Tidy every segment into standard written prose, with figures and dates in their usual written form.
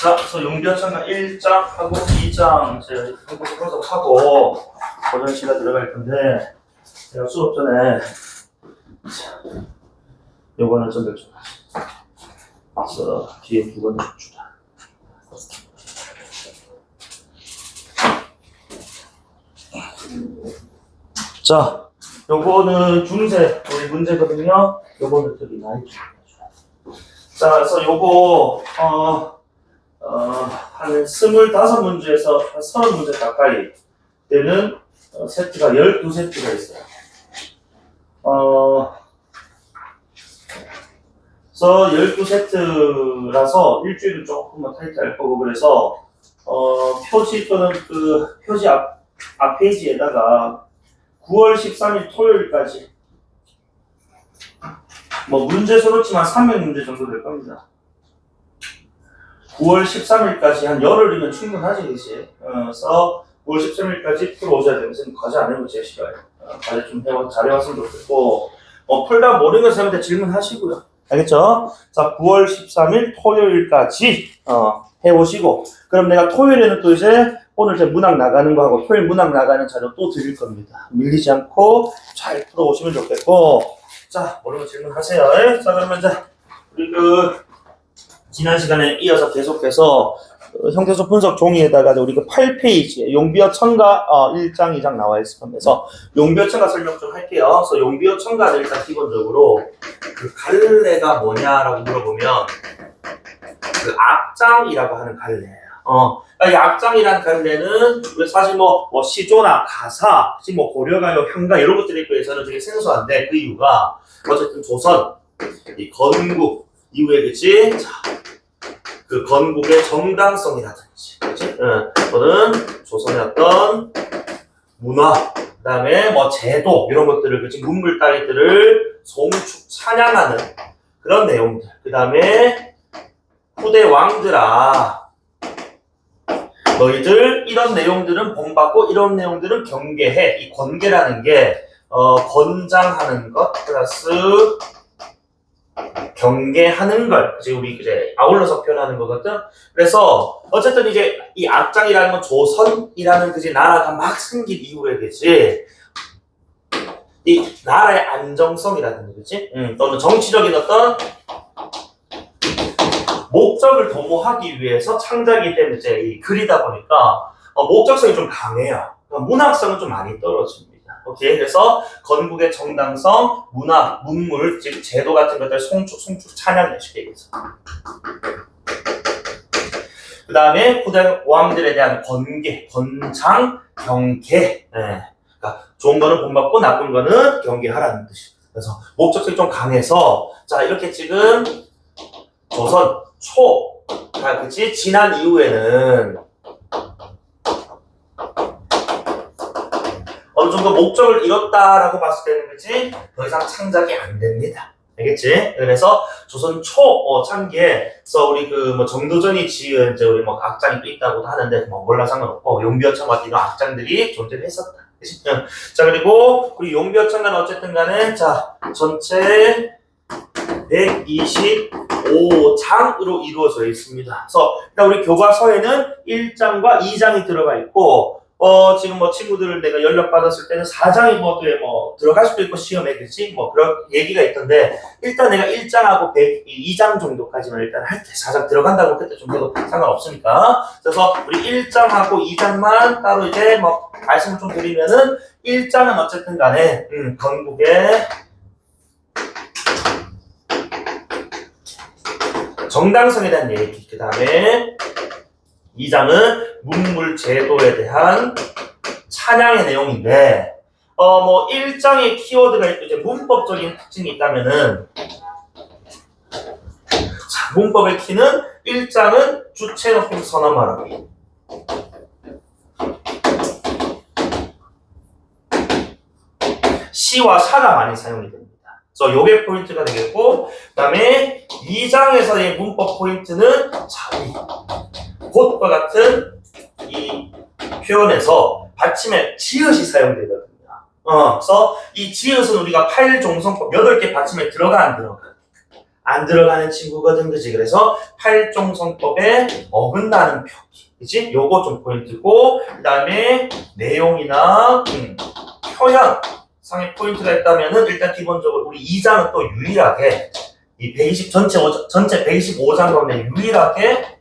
자, 그래서 용비어천가 1장하고 2장 이제 분석하고 고전 시간 들어갈 건데 제가 수업 전에 요거는 전달 좀 하시. 그래서 뒤에 두 번째 주다. 자, 요거는 중세 우리 문제거든요. 요거는 되게 많이 자, 그래서 요거 한 25문제에서 한 30문제 가까이 되는 세트가 12세트가 있어요. 그래서 12세트라서 일주일은 조금만 타이트할 거고 그래서 표지 또는 그 표지 앞 페이지에다가 9월 13일 토요일까지 뭐 문제 수로치만 300문제 정도 될 겁니다. 9월 13일까지 한 열흘이면 충분하지, 그치? 그래서 9월 13일까지 풀어오셔야 되면서 과제 안 해보면 제일 싫어요. 과제 좀 잘해왔으면 좋겠고, 풀다 모르는 거 쌤한테 질문하시고요. 알겠죠? 자, 9월 13일 토요일까지 해보시고, 그럼 내가 토요일에는 또 이제 오늘 이제 문학 나가는 거 하고 토요일 문학 나가는 자료 또 드릴 겁니다. 밀리지 않고 잘 풀어오시면 좋겠고, 자, 모르는 거 질문하세요. 예? 자, 그러면 이제 우리 지난 시간에 이어서 계속해서 형태소 분석 종이에다가 우리 8페이지에 용비어 첨가 1장, 2장 나와 있을 겁니다. 용비어 첨가 설명 좀 할게요. 그래서 용비어 첨가는 일단 기본적으로 그 갈래가 뭐냐라고 물어보면 그 악장이라고 하는 갈래예요. 이 악장이라는 갈래는 사실 뭐 시조나 가사, 뭐 고려가요, 향가 이런 것들에 비해서는 되게 생소한데 그 이유가 어쨌든 조선, 이 건국 이후에 그치? 자, 그 건국의 정당성이라든지, 그치? 또는 조선의 어떤 문화, 그 다음에 뭐 제도 이런 것들을 그치? 문물 따위들을 송축 찬양하는 그런 내용들. 그 다음에 후대 왕들아, 너희들 이런 내용들은 본받고 이런 내용들은 경계해. 이 권계라는 게 권장하는 것 플러스 경계하는 걸 이제 우리 이제 아울러서 표현하는 거거든. 그래서 어쨌든 이제 이 악장이라는 건 조선이라는 그지 나라가 막 생긴 이후에 그지 이 나라의 안정성이라든지 그지 또는 정치적인 어떤 목적을 도모하기 위해서 창작이 된 이제 이 글이다 보니까 목적성이 좀 강해요. 문학성은 좀 많이 떨어집니다. 오케이. 그래서 건국의 정당성, 문화, 문물, 즉 제도 같은 것들 송축 찬양을 쉽게 얘기해서. 그 다음에 후대 왕들에 대한 권계, 권장, 경계. 그러니까 좋은 거는 본받고 나쁜 거는 경계하라는 뜻이에요. 그래서 목적성이 좀 강해서 자 이렇게 지금 조선 초, 그치? 지난 이후에는 어느 정도 목적을 이뤘다라고 봤을 때는 그치? 더 이상 창작이 안 됩니다. 알겠지? 그래서 조선 초 창기에서 우리 뭐 정도전이 지은 이제 우리 뭐 악장이 또 있다고도 하는데 뭐 몰라 상관없고 용비어청 같은 이런 악장들이 존재를 했었다. 그치? 자 그리고 우리 용비어청은 어쨌든 간에 자 전체 125장으로 이루어져 있습니다. 그래서 일단 우리 교과서에는 1장과 2장이 들어가 있고 지금 뭐 친구들 내가 연락 받았을 때는 4장이 뭐 들어갈 수도 있고 시험에 그치? 뭐 그런 얘기가 있던데 일단 내가 1장하고 102장 정도까지만 일단 할게 4장 들어간다고 그때 좀 해도 상관없으니까 그래서 우리 1장하고 2장만 따로 이제 뭐 말씀을 좀 드리면은 1장은 어쨌든 간에 건국의 정당성에 대한 얘기, 그 다음에 2장은 문물 제도에 대한 찬양의 내용인데, 뭐 1장의 키워드가 있고 이제 문법적인 특징이 있다면은, 자, 문법의 키는 1장은 주체 높임 선어 말하기. 시와 샤가 많이 사용이 됩니다. 그래서 요게 포인트가 되겠고, 그 다음에 2장에서의 문법 포인트는 자리. 곧과 같은 이 표현에서 받침에 지읒이 사용되거든요. 그래서 이 지읒은 우리가 8종성법 8개 받침에 들어가 안 들어가? 안 들어가는 친구거든, 그지? 그래서 팔종성법에 어긋나는 표기, 그지? 요거 좀 포인트고, 그 다음에 내용이나 표현 상의 포인트가 있다면은 일단 기본적으로 우리 2장은 또 유일하게 이 120 전체 125장 가운데 유일하게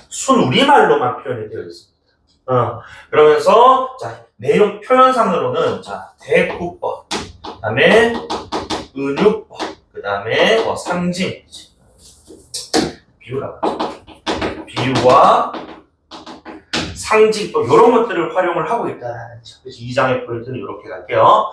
순우리말로만 표현이 되어 있습니다. 그러면서 자 내용 표현상으로는 자 대구법, 그다음에 은유법, 그다음에 상징, 비유라고 하죠. 비유와 상징 또 이런 것들을 활용을 하고 있다는 거죠. 그래서 2장의 포인트는 이렇게 갈게요.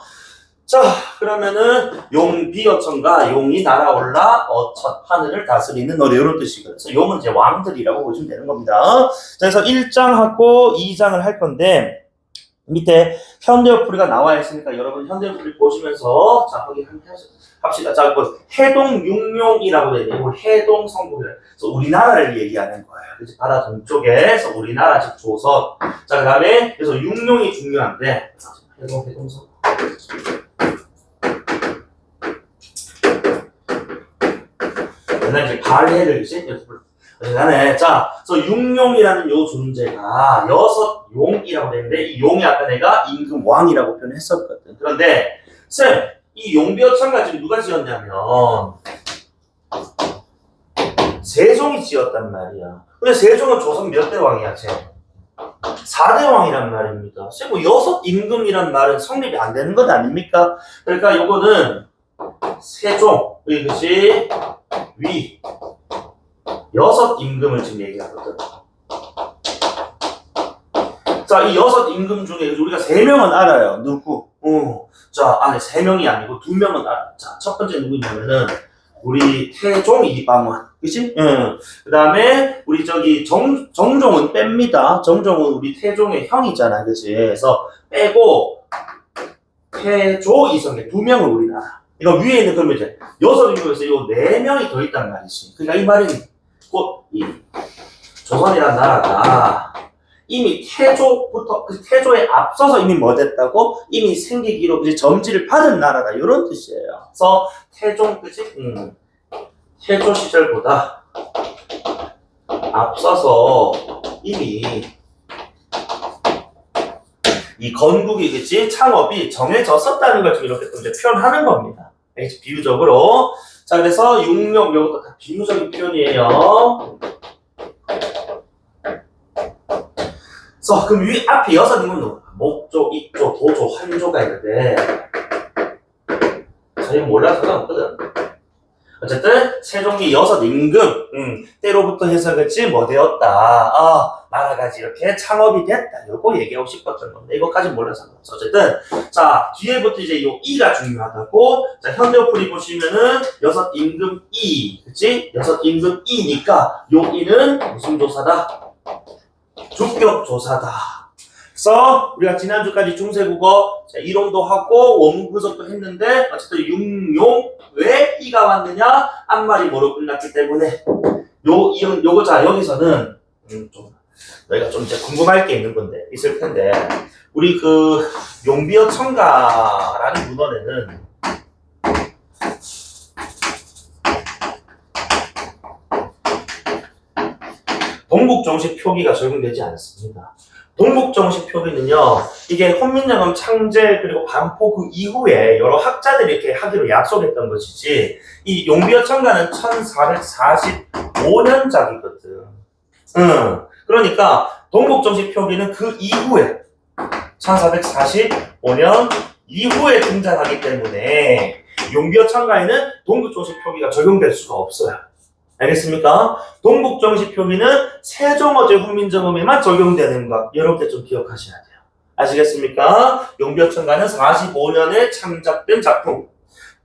자 그러면은 용비어천과 용이 날아올라 어천 하늘을 다스리는 어뢰 이런 뜻이거든요. 그래서 용은 이제 왕들이라고 보시면 되는 겁니다. 자, 그래서 1장하고 2장을 할 건데 밑에 현대어풀이가 나와 있으니까 여러분 현대어풀이 보시면서 자 거기 합시다. 자, 뭐 해동육룡이라고 되어 있네요. 해동성국이라. 그래서 우리나라를 얘기하는 거예요. 그래서 바다 동쪽에서 우리나라 즉 조선. 자, 그다음에 그래서 육룡이 중요한데 해동성국. 옛날 이제 발해를 이제 간에 자, 그래서 육룡이라는 요 존재가 여섯 용이라고 되는데 이 용이 아까 내가 임금 왕이라고 표현했었거든. 그런데 쌤, 이 용비어천가 지금 누가 지었냐면 세종이 지었단 말이야. 근데 세종은 조선 몇 대 왕이야, 쟤? 4대 왕이란 말입니다. 쌤, 뭐 여섯 임금이란 말은 성립이 안 되는 것 아닙니까? 그러니까 요거는 세종, 그것이 위 여섯 임금을 지금 얘기하거든. 자, 이 여섯 임금 중에 우리가 3명은 알아요. 누구? 자, 아니 3명이 아니고 2명은 알아. 자, 첫 번째 누구냐면은 우리 태종 이방원, 그치? 그 다음에 우리 저기 정종은 뺍니다. 정종은 우리 태종의 형이잖아, 그치? 그래서 빼고 태조 이성계 2명을 우리는 알아. 이거 위에 있는 그러면 이제 여섯 임금에서 요 4명이 더 있단 말이지. 그러니까 이 말은 곧 이 조선이란 나라가 이미 태조부터 그 태조에 앞서서 이미 뭐 됐다고 이미 생기기로 그지 점지를 받은 나라다 이런 뜻이에요. 그래서 태종 그지 태조 시절보다 앞서서 이미 이 건국이겠지 창업이 정해졌었다는 걸 지금 이렇게 또 이제 표현하는 겁니다. 비유적으로. 자, 그래서 육룡 이것도 다 비유적인 표현이에요. 그래서 그럼 위 앞에 여섯 임금은 목조, 입조, 도조, 환조가 있는데 저희는 몰라서 상관없거든. 어쨌든 세종이 여섯 임금 때로부터 해서 그렇지 뭐 되었다. 나라가 이렇게 창업이 됐다. 요거 얘기하고 싶었던 건데 이거까지 몰라서 상관없어. 어쨌든 자 뒤에부터 이제 요 이가 중요하다고. 자 현대어풀이 보시면은 여섯 임금 이, 그치? 여섯 임금 이니까 요 이는 무슨 조사다? 주격 조사다. 그래서 우리가 지난주까지 중세국어 이론도 하고 원문 분석도 했는데 어쨌든 육룡 왜 이가 왔느냐 앞말이 뭐로 끝났기 때문에 요거 자 여기서는 좀 너희가 좀 이제 궁금할 게 있는 건데 있을 텐데 우리 그 용비어천가라는 문헌에는 동국정식 표기가 적용되지 않습니다. 동국정식 표기는요, 이게 혼민정음 창제 그리고 반포 그 이후에 여러 학자들이 이렇게 하기로 약속했던 것이지, 이 용비어천가는 1445년작이거든. 그러니까 동국정식 표기는 그 이후에 1445년 이후에 등장하기 때문에 용비어천가에는 동국정식 표기가 적용될 수가 없어요. 알겠습니까? 동국정식 표기는 세종어제 훈민정음에만 적용되는 것 이렇게 좀 기억하셔야 돼요. 아시겠습니까? 용비어천가는 45년에 창작된 작품.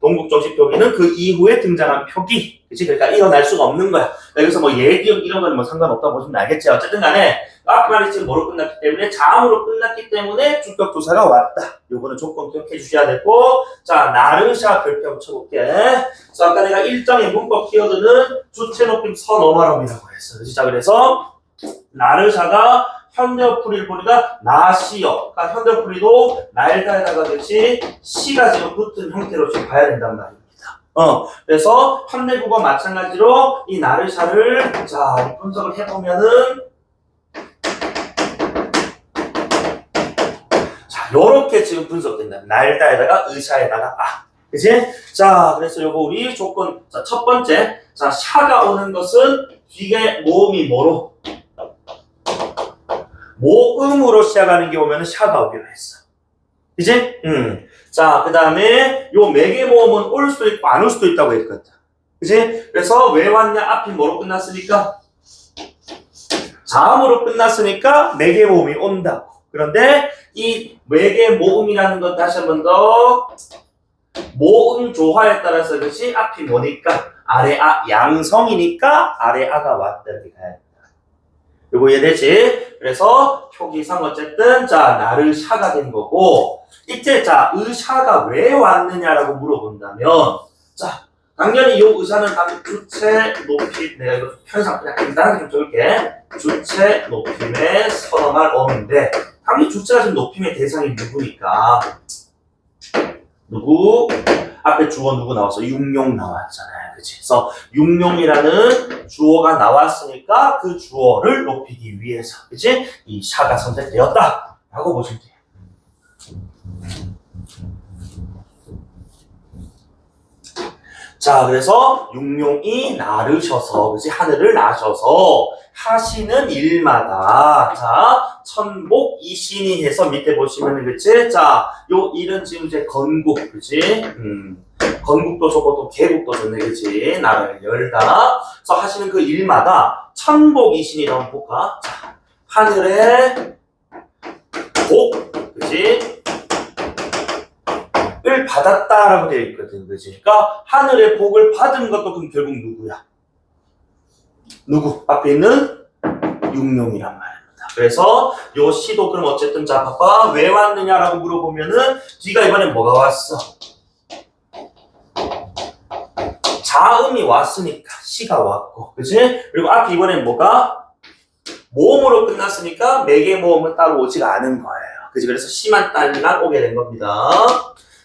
동국정식 표기는 그 이후에 등장한 표기. 그치? 그러니까 일어날 수가 없는 거야. 여기서 뭐 예기역 이런 건 뭐 상관없다고 보시면 알겠지. 어쨌든 간에 앞말이 지금 뭐로 끝났기 때문에 자음으로 끝났기 때문에 주격조사가 왔다. 요거는 조건 기억해 주셔야 되고. 자, 나르샤 별표 한번 쳐볼게. 그래서 아까 내가 1장의 문법 키워드는 주체 높임 선어말음이라고 했어. 자, 그래서 나르샤가 현대어풀이를 보니까 나시여. 그러니까 현대어풀이도 날다에다가 그치 시가 지금 붙은 형태로 지금 봐야 된단 말입니다. 그래서 현대국어 마찬가지로 이 나르샤를 자 분석을 해보면은 자 요렇게 지금 분석된다. 날다에다가 의샤에다가 그치? 자 그래서 요거 우리 조건 자, 첫 번째 자 샤가 오는 것은 뒤에 모음이 뭐로? 모음으로 시작하는 게 오면은 샤가 오기로 했어. 그치? 자, 그 다음에 요 매개 모음은 올 수도 있고 안 올 수도 있다고 했거든. 그치? 그래서 왜 왔냐? 앞이 뭐로 끝났으니까? 자음으로 끝났으니까 매개 모음이 온다고. 그런데 이 매개 모음이라는 건 다시 한 번 더 모음 조화에 따라서 그것이 앞이 뭐니까? 아래 양성이니까 아래 아가 왔다 이렇게 가야 돼. 요거 이해되지? 그래서 표기상 어쨌든 자 나르샤가 된 거고 이때 자 의샤가 왜 왔느냐라고 물어본다면 자 당연히 요 의샤는 당연히 주체 높임 내가 이거 편상 그냥 간단하게 좀 적을게 주체 높임의 선어말 어인데 당연히 주체가 지금 높임의 대상이 누구니까 누구? 앞에 주어 누구 나왔어? 육룡 나왔잖아요. 그치? 그래서 육룡이라는 주어가 나왔으니까 그 주어를 높이기 위해서 그치? 이 샤가 선택되었다 라고 보시면 돼요. 자 그래서 육룡이 나르셔서 그치? 하늘을 나셔서 하시는 일마다 자 천복 이신이 해서 밑에 보시면 그치? 자 요 일은 지금 이제 건국 그치? 건국도 좋고 또 개국도 좋네 그치? 나라를 열다 그래서 하시는 그 일마다 천복 이신이라고 볼까? 자 하늘에 복 그치? 을 받았다라고 되어 있거든 그치? 그러니까 하늘의 복을 받은 것도 그럼 결국 누구야? 누구? 앞에 있는 육룡이란 말입니다. 그래서 요 시도 그럼 어쨌든 자 봐봐 왜 왔느냐라고 물어보면은 뒤가 이번엔 뭐가 왔어? 자음이 왔으니까 시가 왔고 그치? 그리고 앞에 이번엔 뭐가? 모음으로 끝났으니까 매개 모음은 따로 오지가 않은 거예요. 그치? 그래서 시만 딸랑 오게 된 겁니다.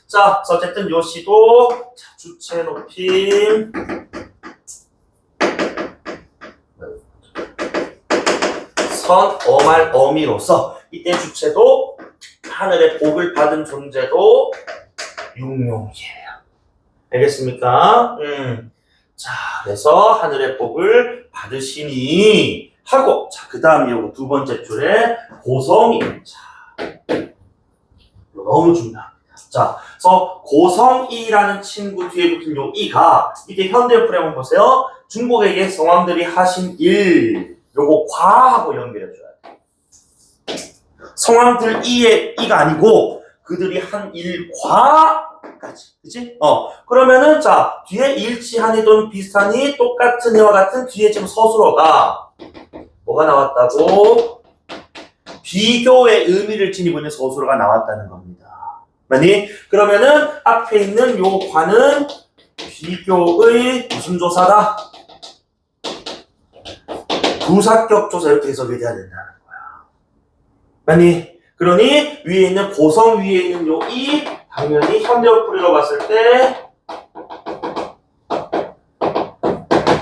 자 어쨌든 요 시도 자, 주체 높임 선, 어말, 어미로서 이때 주체도 하늘의 복을 받은 존재도 육룡이에요. 알겠습니까? 자, 그래서 하늘의 복을 받으시니 하고 자, 그 다음에 요거 두 번째 줄에 고성이 자, 너무 중요합니다. 자, 그래서 고성이라는 친구 뒤에 붙은 요 이가 이게 현대어풀에 한번 보세요. 중국에게 성왕들이 하신 일 요거 과하고 연결해줘야 돼. 성왕들 이의 이가 아니고 그들이 한 일과까지. 그치? 그러면은 자 뒤에 일치하니 또는 비슷하니 똑같은 이와 같은 뒤에 지금 서술어가 뭐가 나왔다고? 비교의 의미를 지니고 있는 서술어가 나왔다는 겁니다. 아니 그러면은 앞에 있는 요 과는 비교의 무슨 조사다? 부사격 조사 이렇게 해석이 돼야 된다는 거야. 아니 그러니 위에 있는 고성 위에 있는 요 이 당연히 현대어풀이로 봤을 때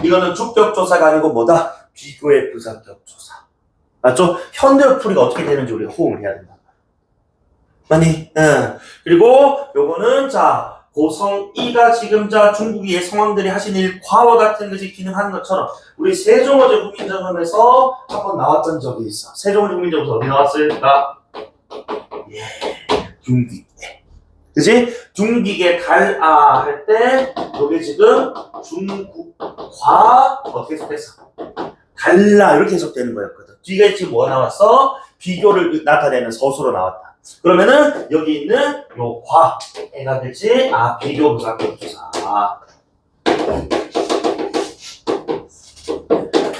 이거는 주격 조사가 아니고 뭐다? 비교의 부사격 조사. 맞죠? 현대어풀이가 어떻게 되는지 우리가 호응을 해야 된다. 아니 그리고 요거는 자 고성이가 지금 자 중국의 성왕들이 하신 일과와 같은 것이 기능하는 것처럼 우리 세종어제 국민정음에서 한번 나왔던 적이 있어. 세종어제 국민정음에서 어디 나왔을까? 중기계. 그치? 중기계 달아 할 때 요게 지금 중국과 어떻게 해석됐어? 달라 이렇게 해석되는 거였거든. 뒤에 지금 뭐 나왔어? 비교를 나타내는 서술로 나왔다. 그러면은 여기 있는 요 과애가 되지 비교 부사격 조사.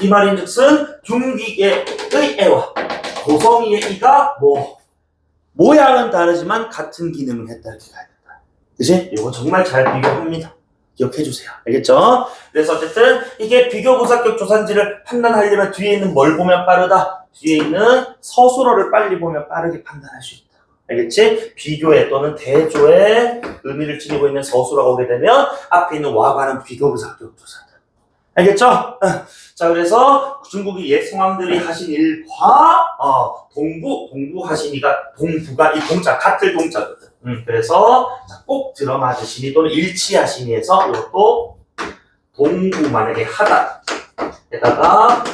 이 말인즉슨 중기계의 애와 고성이의 이가 뭐 모양은 다르지만 같은 기능을 했다 이렇게 가야 된다. 그치? 이거 정말 잘 비교합니다. 기억해주세요. 알겠죠? 그래서 어쨌든 이게 비교부사격 조산지를 판단하려면 뒤에 있는 뭘 보면 빠르다? 뒤에 있는 서술어를 빨리 보면 빠르게 판단할 수 있다. 알겠지? 비교의 또는 대조의 의미를 지니고 있는 서술어가 오게 되면 앞에 있는 와관은 비교부사격 조사다. 알겠죠? 자, 그래서 중국이 옛 성왕들이 하신 일과 동부하시니가 동부가 이 동자 같을 동자거든. 그래서 꼭 들어맞으시니 또는 일치하시니에서 이것도 동부 만약에 하다 에다가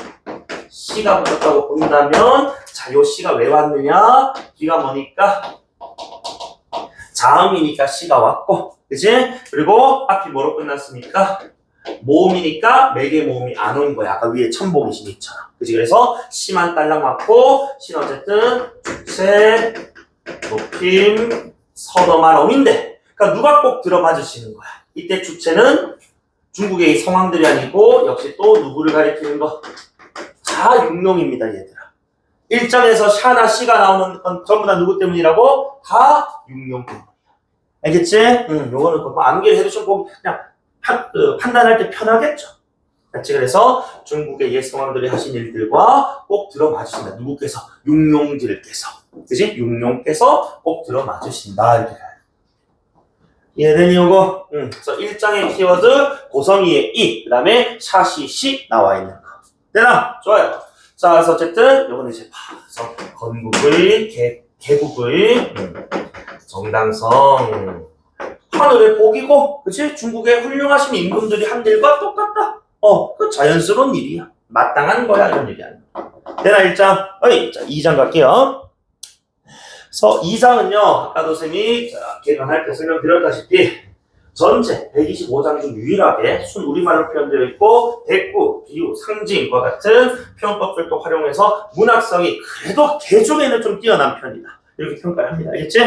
시가 붙었다고 본다면 자, 요 시가 왜 왔느냐? 비가 뭐니까 자음이니까 시가 왔고, 그치? 그리고 앞이 뭐로 끝났습니까? 모음이니까 매개 모음이 안 온 거야. 아까 위에 천복이시니처럼. 그치? 그래서 시만 딸랑 맞고, 시는 어쨌든 주체, 높임, 서너만 어민데, 그러니까 누가 꼭 들어맞으시는 거야. 이때 주체는 중국의 성왕들이 아니고 역시 또 누구를 가리키는 거? 자육룡입니다, 얘들아. 1장에서 샤나 시가 나오는 건 전부 다 누구 때문이라고? 다 육룡 때문이야. 알겠지? 요거는 뭐 암기를 해두시면 그냥 판단할 때 편하겠죠. 그렇지? 그래서 중국의 옛 성왕들이 하신 일들과 꼭 들어맞으신다. 누구께서? 육룡들께서. 그지? 육룡께서 꼭 들어맞으신다. 이렇게 가요. 이해되니 요거? 그래서 1장의 키워드 고성이의 이, 그 다음에 샤시 시 나와 있는 거. 되나? 좋아요. 자, 그래서 어쨌든 요거는 이제 그래서 건국의 개국의 정당성 하늘의 복이고, 그치? 중국의 훌륭하신 임금들이 한 일과 똑같다. 그 자연스러운 일이야. 마땅한 거야. 이런 얘기 아니야. 되나 1장? 자, 2장 갈게요. 그래서 2장은요, 아까도 쌤이 개강할 때 설명드렸다시피 전체 125장 중 유일하게 순 우리말로 표현되어 있고 대꾸, 비유, 상징과 같은 표현법들도 활용해서 문학성이 그래도 개중에는 좀 뛰어난 편이다. 이렇게 평가를 합니다. 알겠지?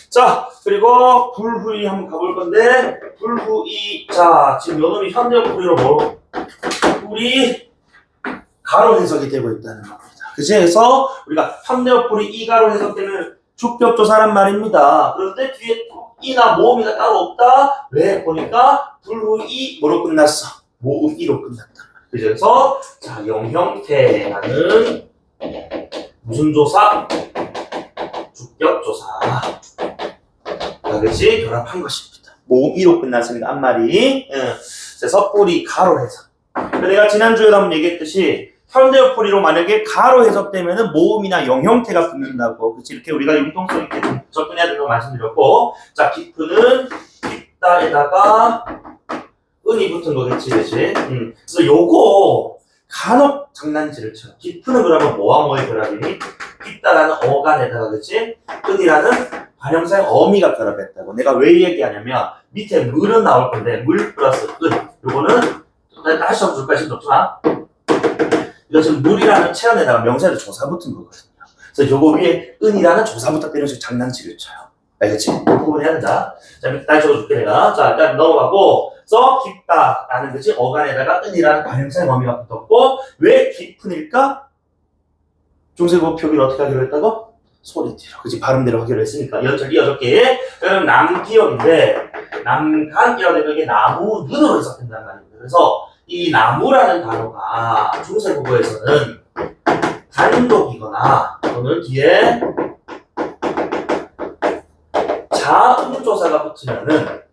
자, 그리고 불후이 한번 가볼 건데 불후이, 자, 지금 요놈이 현대어 풀이로 뭐? 풀이 가로 해석이 되고 있다는 겁니다. 그치? 그래서 우리가 현대어 풀이 이가로 해석되면 주격조사란 말입니다. 그런데 뒤에 이나 모음이가 따로 없다? 왜? 보니까 불후이 뭐로 끝났어? 모음 이로 끝났단 말이야. 그래서 자, 영형태라는 무슨 조사? 주격조사. 그것이 결합한 것입니다. 모음 이로 끝났으니까 앞말이. 그래서 뿌리 가로 해석. 내가 지난주에도 한번 얘기했듯이 현대어 풀이로 만약에 가로 해석되면은 모음이나 영형태가 붙는다고. 그치? 이렇게 우리가 융통성 있게 접근해야 된다고 말씀드렸고, 자, 깊은 깊다에다가 은이 붙은 거겠지, 그치? 그래서 요거 간혹 장난질을 쳐요. 깊은 그러면 뭐와 뭐의 결합이니? 깊다라는 어간에다가, 그치? 은이라는 발형사의 어미가 결합했다고. 내가 왜 얘기하냐면 밑에 물은 나올 건데 물 플러스 은. 요거는 다시 한번 줄까 싶지 마. 이것은 물이라는 체험에다가 명사를 조사 붙은 거거든요. 그래서 요거 위에 은이라는 조사 붙었다 이런 식으로 장난치를 쳐요. 알겠지? 이 부분 해야 된다. 자, 밑에 다시 적어줄게 내가. 자, 일단 넘어가고 써 깊다라는 거지. 어간에다가 은이라는 관형사의 범위가 붙었고 왜 깊은일까? 중세국어 표기를 어떻게 하기로 했다고? 소리대로. 그치? 발음대로 하기로 했으니까. 이어줄게. 그럼 남기역인데 남간이라고 되면 이게 나무 눈으로 해석된다는 말입니다. 그래서 이 나무라는 단어가 중세국어에서는 단독이거나 또는 뒤에 자음조사가 붙으면은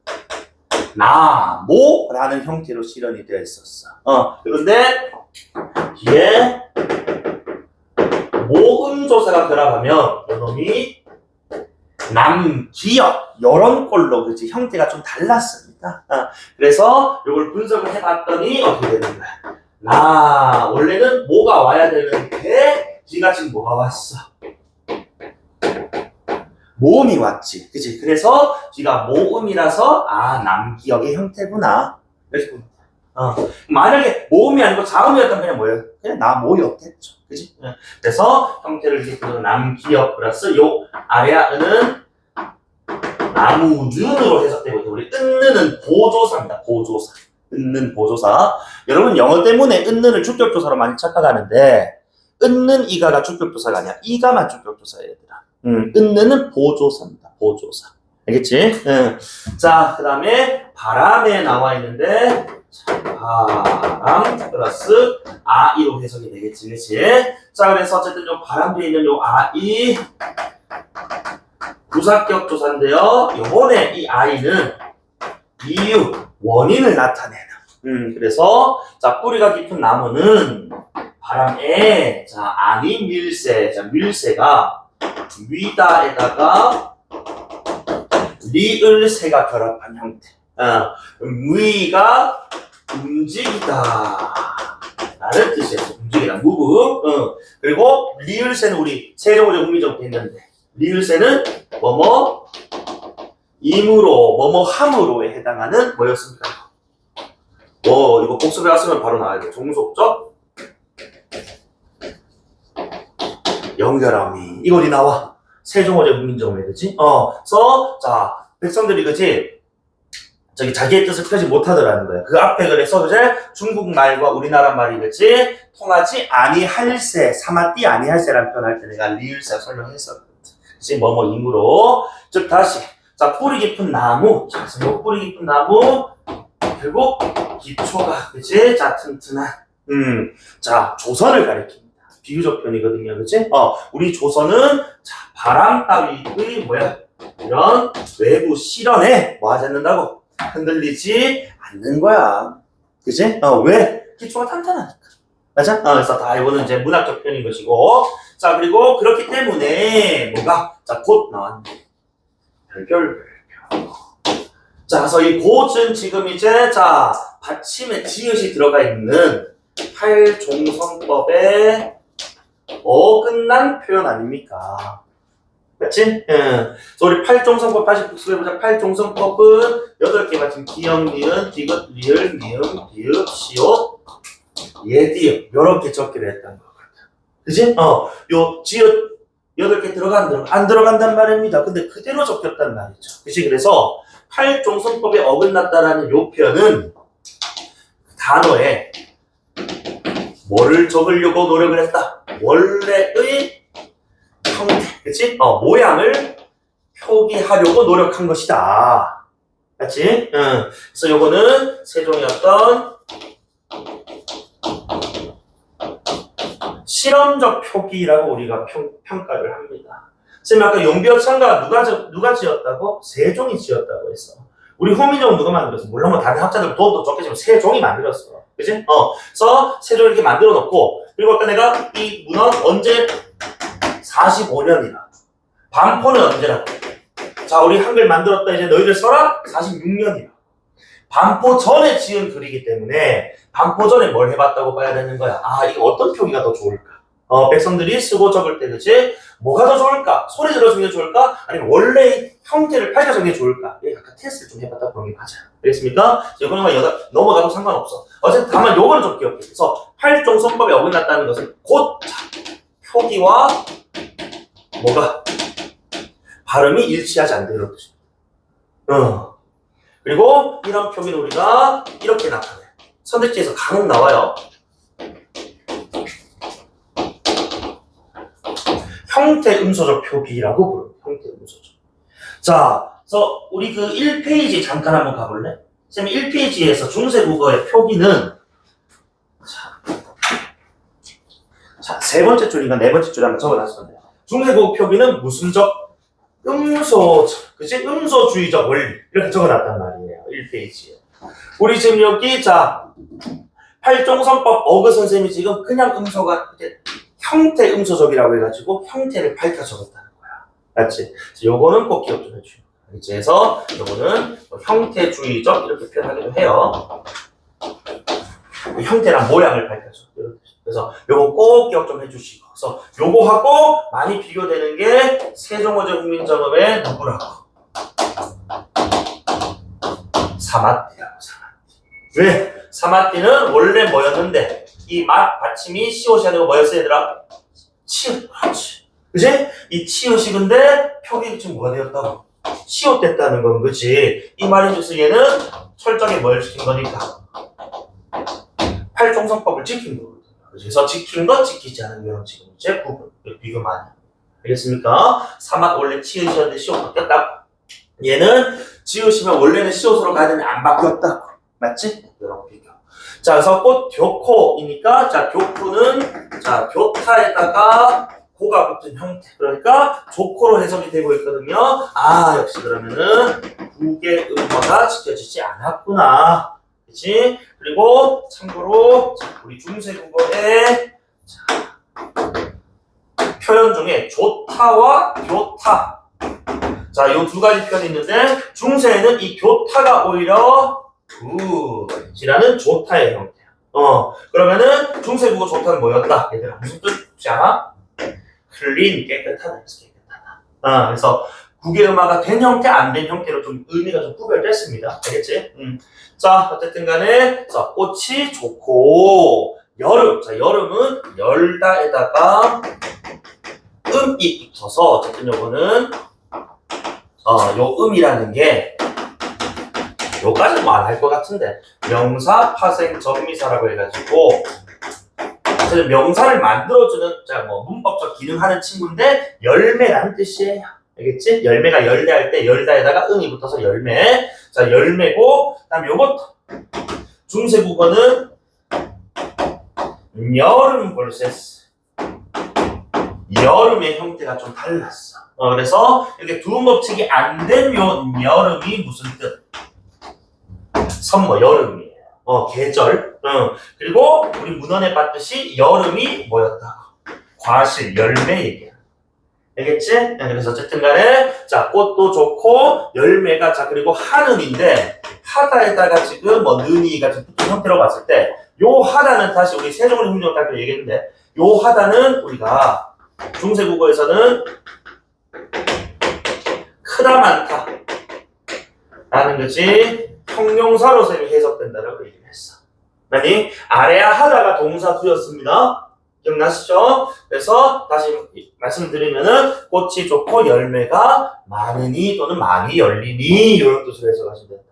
나모라는 형태로 실현이 되어 있었어. 그런데 뒤에 모음조사가 결합하면 이놈이 남기역 이런 꼴로 그치 형태가 좀 달랐습니다. 그래서 이걸 분석을 해봤더니 어떻게 되는 거야? 원래는 뭐가 와야 되는데 뒤가 지금 뭐가 왔어? 모음이 왔지, 그치? 그래서 뒤가 모음이라서 남기역의 형태구나. 이렇게 만약에 모음이 아니고 자음이었다면 그냥 뭐예요? 그냥 나모였겠죠, 그치? 그래서 형태를 이렇게 남기역 플러스 요 아래야 은은 나무눈으로 해석되고 있고 우리 은는은 보조사입니다. 보조사. 은는 보조사. 여러분 영어 때문에 은는을 주격조사로 많이 착각하는데 은는 이가가 주격조사가 아니야. 이가만 주격조사예요, 얘들아. 은는은 보조사입니다. 보조사. 알겠지? 응. 자, 그 다음에 바람에 나와 있는데, 자, 바람 플러스 아이로 해석이 되겠지, 그치? 자, 그래서 어쨌든 요 바람 뒤에 있는 요 아이, 부사격 조사인데요. 요번에 이 아이는 이유, 원인을 나타내는. 그래서, 자, 뿌리가 깊은 나무는 바람에, 자, 아니 밀새, 자, 밀새가 위다에다가 리을새가 결합한 형태. 위가 움직이다. 라는 뜻이었어. 움직이다. 무브. 그리고 리을새는 우리 세종어적 흥미적 했는데, 리을새는 뭐뭐 임으로, 뭐뭐 함으로에 해당하는 뭐였습니까? 이거 복습에 왔으면 바로 나와야 돼. 종속적 연결함이. 이거리 나와. 세종어적 흥민정음에, 그치? 그래서, 자, 백성들이, 그치? 저기 자기의 뜻을 표시 못하더라는 거야. 그 앞에 그래서, 그치? 중국말과 우리나라 말이, 그치? 통하지 아니할세, 사마띠 아니할세라는 표현할 때 내가 리을세 설명했었거든. 그치? 뭐뭐 임으로. 즉, 다시. 자, 뿌리 깊은 나무. 자, 요 뿌리 깊은 나무. 결국, 기초가, 그치? 자, 튼튼한. 자, 조선을 가리킵니다. 비유적 표현이거든요. 그치? 우리 조선은, 자, 바람 따위의 뭐야? 이런 외부 실현에 뭐 하지 않는다고? 흔들리지 않는 거야. 그치? 왜? 기초가 탄탄하니까. 맞아? 그래서 다 이거는 이제 문학적 표현인 것이고. 자, 그리고 그렇기 때문에 뭐가? 자, 곧 나왔네. 별별. 자, 그래서 이 곧은 지금 이제, 자, 받침에 지읒이 들어가 있는 팔종성법의 어긋난 표현 아닙니까? 그치? 그래서 우리 팔종성법 다시 복습해보자. 팔종성법은 8개 받침 기역, 니은, 디귿, 리을, 미음, 비읍, 시옷, 예디읍 요렇게 적기로 했던 거거든. 그치? 요 지읒 8개 안 들어간단 말입니다. 근데 그대로 적혔단 말이죠. 그치? 그래서 팔종성법에 어긋났다라는 요 표현은 단어에 뭐를 적으려고 노력을 했다? 원래의 형태, 그치? 모양을 표기하려고 노력한 것이다. 맞지? 그래서 요거는 세종의 어떤 실험적 표기라고 우리가 평가를 합니다. 쌤이 아까 용비어창가 누가 지었다고? 세종이 지었다고 했어. 우리 호민정은 누가 만들었어? 물론 뭐 다른 학자들 도움도 적겠지만 세종이 만들었어. 그치? 그래서 세종이 이렇게 만들어 놓고, 그리고 아까 내가 이 문헌 언제 45년이라. 반포는 언제라고? 자, 우리 한글 만들었다 이제 너희들 써라? 46년이라. 반포 전에 지은 글이기 때문에 반포 전에 뭘 해봤다고 봐야 되는 거야. 이거 어떤 표기가 더 좋을까? 백성들이 쓰고 적을 때, 그치? 뭐가 더 좋을까? 소리 들어주는 게 좋을까? 아니면 원래의 형태를 밝혀주는 게 좋을까? 약간 테스트를 좀 해봤다 그런 게 맞아요. 알겠습니까? 이거는 넘어가도 상관없어. 어쨌든 다만 요거는 좀 기억해. 그래서 팔종성법에 어긋났다는 것은 곧 표기와 뭐가? 발음이 일치하지 않는 이런 뜻입니다. 그리고 이런 표기는 우리가 이렇게 나타내. 선택지에서 간혹 나와요. 형태 음소적 표기라고 부릅니다. 형태 음소적. 자, 그래서 우리 그 1페이지 잠깐 한번 가볼래? 쌤 1페이지에서 중세국어의 표기는 자, 세 번째 줄인가 네 번째 줄에 한번 적어놨었는데 중세국어 표기는 무슨적? 음소적, 그치? 음소주의적 원리 이렇게 적어놨단 말이에요. 1페이지에. 우리 지금 여기 자 팔종선법 어그 선생님이 지금 그냥 음소가 형태 음소적이라고 해가지고 형태를 밝혀 적었다는 거야. 맞지? 요거는 꼭 기억 좀 해주세요. 그래서 요거는 형태주의적 이렇게 표현하기도 해요. 형태랑 모양을 밝혀줘. 그래서 요거 꼭 기억 좀 해주시고. 그래서 요거하고 많이 비교되는 게 세종어적 훈민정음의 누구라고? 사마띠라고. 사마띠. 왜? 사마띠는 원래 뭐였는데 이 맛 받침이 시옷이 아니고 뭐였어 얘들아? 치읓. 그렇지. 그치? 이 치읓이 근데 표기 지금 뭐가 되었다고? 시옷 됐다는 건 그치? 이 말인 즉슨 얘는 철저하게 뭘 지킨 거니까? 팔종성법을 지킨 거거든. 그래서 지킨 것, 지키지 않은 거는 지금 이제 구분, 비교 많이. 알겠습니까? 사맛 원래 치읓이었는데 시옷 바뀌었다고. 얘는 지우시면 원래는 시옷으로 가야 되는데 안 바뀌었다고. 맞지? 이런 비교. 자, 그래서 꽃 교코이니까, 자, 교코는, 자, 교타에다가 고가 붙은 형태. 그러니까, 조코로 해석이 되고 있거든요. 아, 역시 그러면은, 국의 음화가 지켜지지 않았구나. 그치? 그리고, 참고로, 자, 우리 중세국어의, 자, 표현 중에 조타와 교타. 자, 요 두 가지 표현이 있는데, 중세에는 이 교타가 오히려 굿이라는 조타의 형태야. 그러면은 중세국어 조타는 뭐였다? 얘들아, 무슨 뜻이지 않아? 클린, 깨끗하다. 깨끗하다. 그래서 국의 음화가 된 형태, 안 된 형태로 좀 의미가 좀 구별됐습니다. 알겠지? 자, 어쨌든 간에, 자, 꽃이 좋고, 여름. 자, 여름은 열다에다가 음이 붙어서, 어쨌든 요거는, 요 음이라는 게, 요까지 말할 것 같은데, 명사, 파생, 접미사라고 해가지고, 어쨌든 명사를 만들어주는, 자, 뭐, 문법적 기능하는 친구인데, 열매라는 뜻이에요. 알겠지? 열매가 열대할 때, 열다에다가 음이 붙어서 열매. 자, 열매고, 그 다음에 요것도, 중세국어는, 여름 볼세스. 여름의 형태가 좀 달랐어. 그래서 이렇게 두음법칙이 안 된 요 여름이 무슨 뜻? 선모 여름이에요. 계절. 그리고 우리 문헌에 봤듯이 여름이 뭐였다고? 과실, 열매 얘기야. 알겠지? 그래서 어쨌든 간에 자, 꽃도 좋고 열매가 자, 그리고 하는인데 하다에다가 지금 뭐 는이가 좀 붙은 형태로 봤을 때 요 하다는 다시 우리 세종을 훈련할 때 얘기했는데 요 하다는 우리가 중세국어에서는 크다 많다 라는 것이 형용사로서 해석된다라고 얘기를 했어. 아니 아래야 하다가 동사 두였습니다. 기억나시죠? 그래서 다시 말씀드리면은 꽃이 좋고 열매가 많으니 또는 많이 열리니 이런 뜻으로 해석하시면 된다.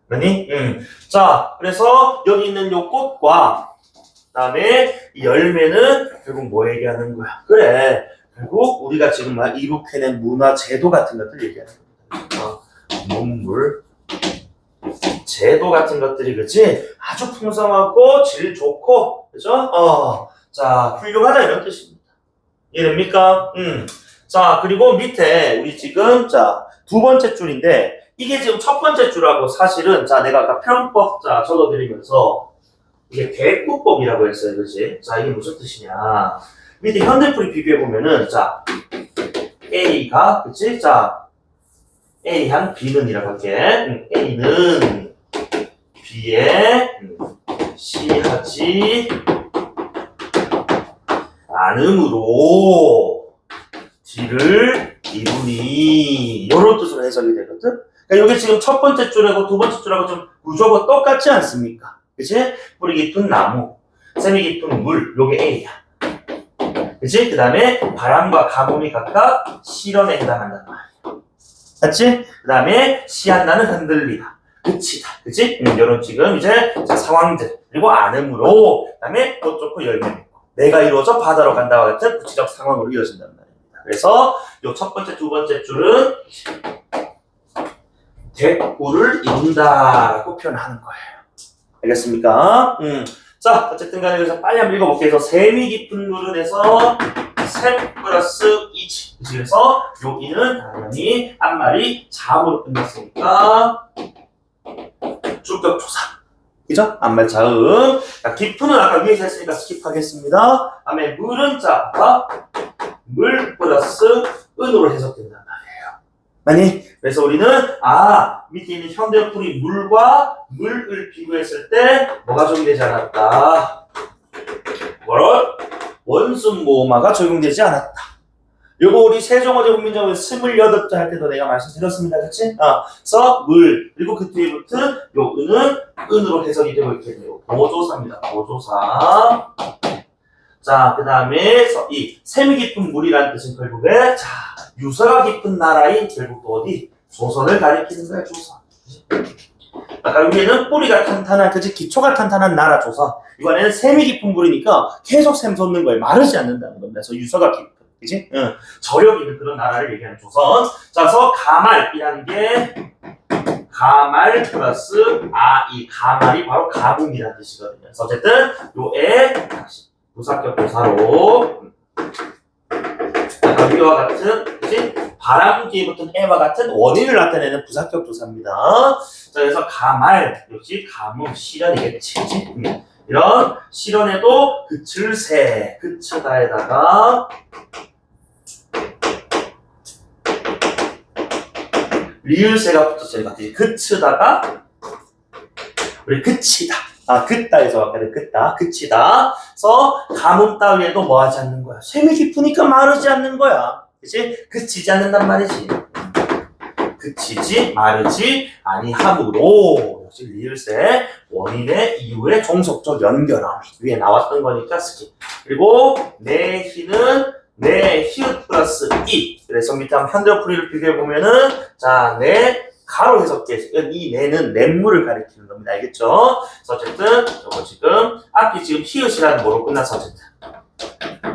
아니? 자, 그래서 여기 있는 요 꽃과 그다음에 이 열매는 결국 뭐 얘기하는 거야? 그래, 결국 우리가 지금 막 이룩해낸 문화 제도 같은 것들 얘기하는 겁니다. 문물 제도 같은 것들이 그치? 아주 풍성하고 질 좋고 그죠? 자, 훌륭하다 이런 뜻입니다. 이해됩니까? 자, 그리고 밑에 우리 지금 자, 두 번째 줄인데 이게 지금 첫 번째 줄하고 사실은 자, 내가 아까 표현법 자 적어드리면서 이게 대꾸법이라고 했어요. 그치? 자, 이게 무슨 뜻이냐? 밑에 현대풀이 비교해보면은 자, A가 그치? 자, A한 B는이라고 할게. A는 B에 C하지 않음으로 D를 이루니 이런 뜻으로 해석이 되거든. 그러니까 이게 지금 첫 번째 줄하고 두 번째 줄하고 좀 구조가 똑같지 않습니까? 그치? 뿌리 깊은 나무, 샘이 깊은 물, 요게 A야. 그치? 그 다음에 바람과 가뭄이 각각 실현에 해당한단 말이야. 맞지? 그 다음에 시한나는 흔들리다. 그치다. 그치? 요런 지금 이제 상황들. 그리고 안음으로, 그 다음에 꽃 좋고 열매 맺고. 내가 이루어져 바다로 간다와 같은 구체적 상황으로 이어진단 말입니다. 그래서 요 첫 번째, 두 번째 줄은 대꾸를 이룬다라고 표현하는 거예요. 알겠습니까? 자, 어쨌든 간에 그래서 빨리 한번 읽어볼게요. 그래서 샘이 깊은 물은 에서 샘 플러스 이지. 그래서 요 이는 당연히 앞말이 자음으로 끝났으니까 주격조사. 그죠? 앞말 자음. 자, 깊은은 아까 위에서 했으니까 스킵하겠습니다. 다음에 물은 자, 물 플러스 은으로 해석된단 말이에요. 아니, 그래서 우리는 밑에 있는 현대풀이 물과 물을 비교했을 때 뭐가 적용되지 않았다. 원순모음화가 적용되지 않았다. 요거 우리 세종어제 훈민정음 28자 할 때도 내가 말씀드렸습니다. 그치? 그래서 물, 그리고 그 뒤에 붙은 요 은은 은으로 해석이 되고 있겠네요. 보조사입니다. 보조사. 자, 그 다음에 이 샘이 깊은 물이라는 뜻은 결국에 자, 유서가 깊은 나라인 결국 또 어디? 조선을 가리키는 거야, 조선. 아까 위에는 뿌리가 탄탄한, 그치? 기초가 탄탄한 나라 조선. 이번에는 샘이 깊은 물이니까 계속 샘 솟는 거예요. 마르지 않는다는 겁니다. 그래서 유서가 깊은. 그지? 저력 있는 그런 나라를 얘기하는 조선. 자, 그래서 가말이라는 게 가말 플러스 이 가말이 바로 가뭄이라는 뜻이거든요. 그래서 어쨌든 요에 부사격 조사로 위와 같은 그지? 바람 뒤에 붙은 에와 같은 원인을 나타내는 부사격 조사입니다. 자, 그래서 가말 역시 가뭄 실현이겠지. 이런 실현에도 그칠세 그치다에다가 리을세가 붙었으니까 그치다가 우리 그치다. 그따에서 아까 그따 그치다. 그래서 가뭄 따위에도 뭐 하지 않는 거야? 셈이 깊으니까 마르지 않는 거야. 그치? 그치지 않는단 말이지. 그치지 마르지 아니함으로 역시 리을세 원인의 이유의 종속적 연결함 위에 나왔던 거니까 스킵. 그리고 내 희는 내 히읗 플러스 이. 그래서 밑에 한번 현대어풀이를 비교해 보면은 자, 내 가로 해석계. 이 내는 냇물을 가리키는 겁니다. 알겠죠? 그래서 어쨌든 저거 지금 앞이 지금 히읗이라는 뭐로 끝나서 어쨌든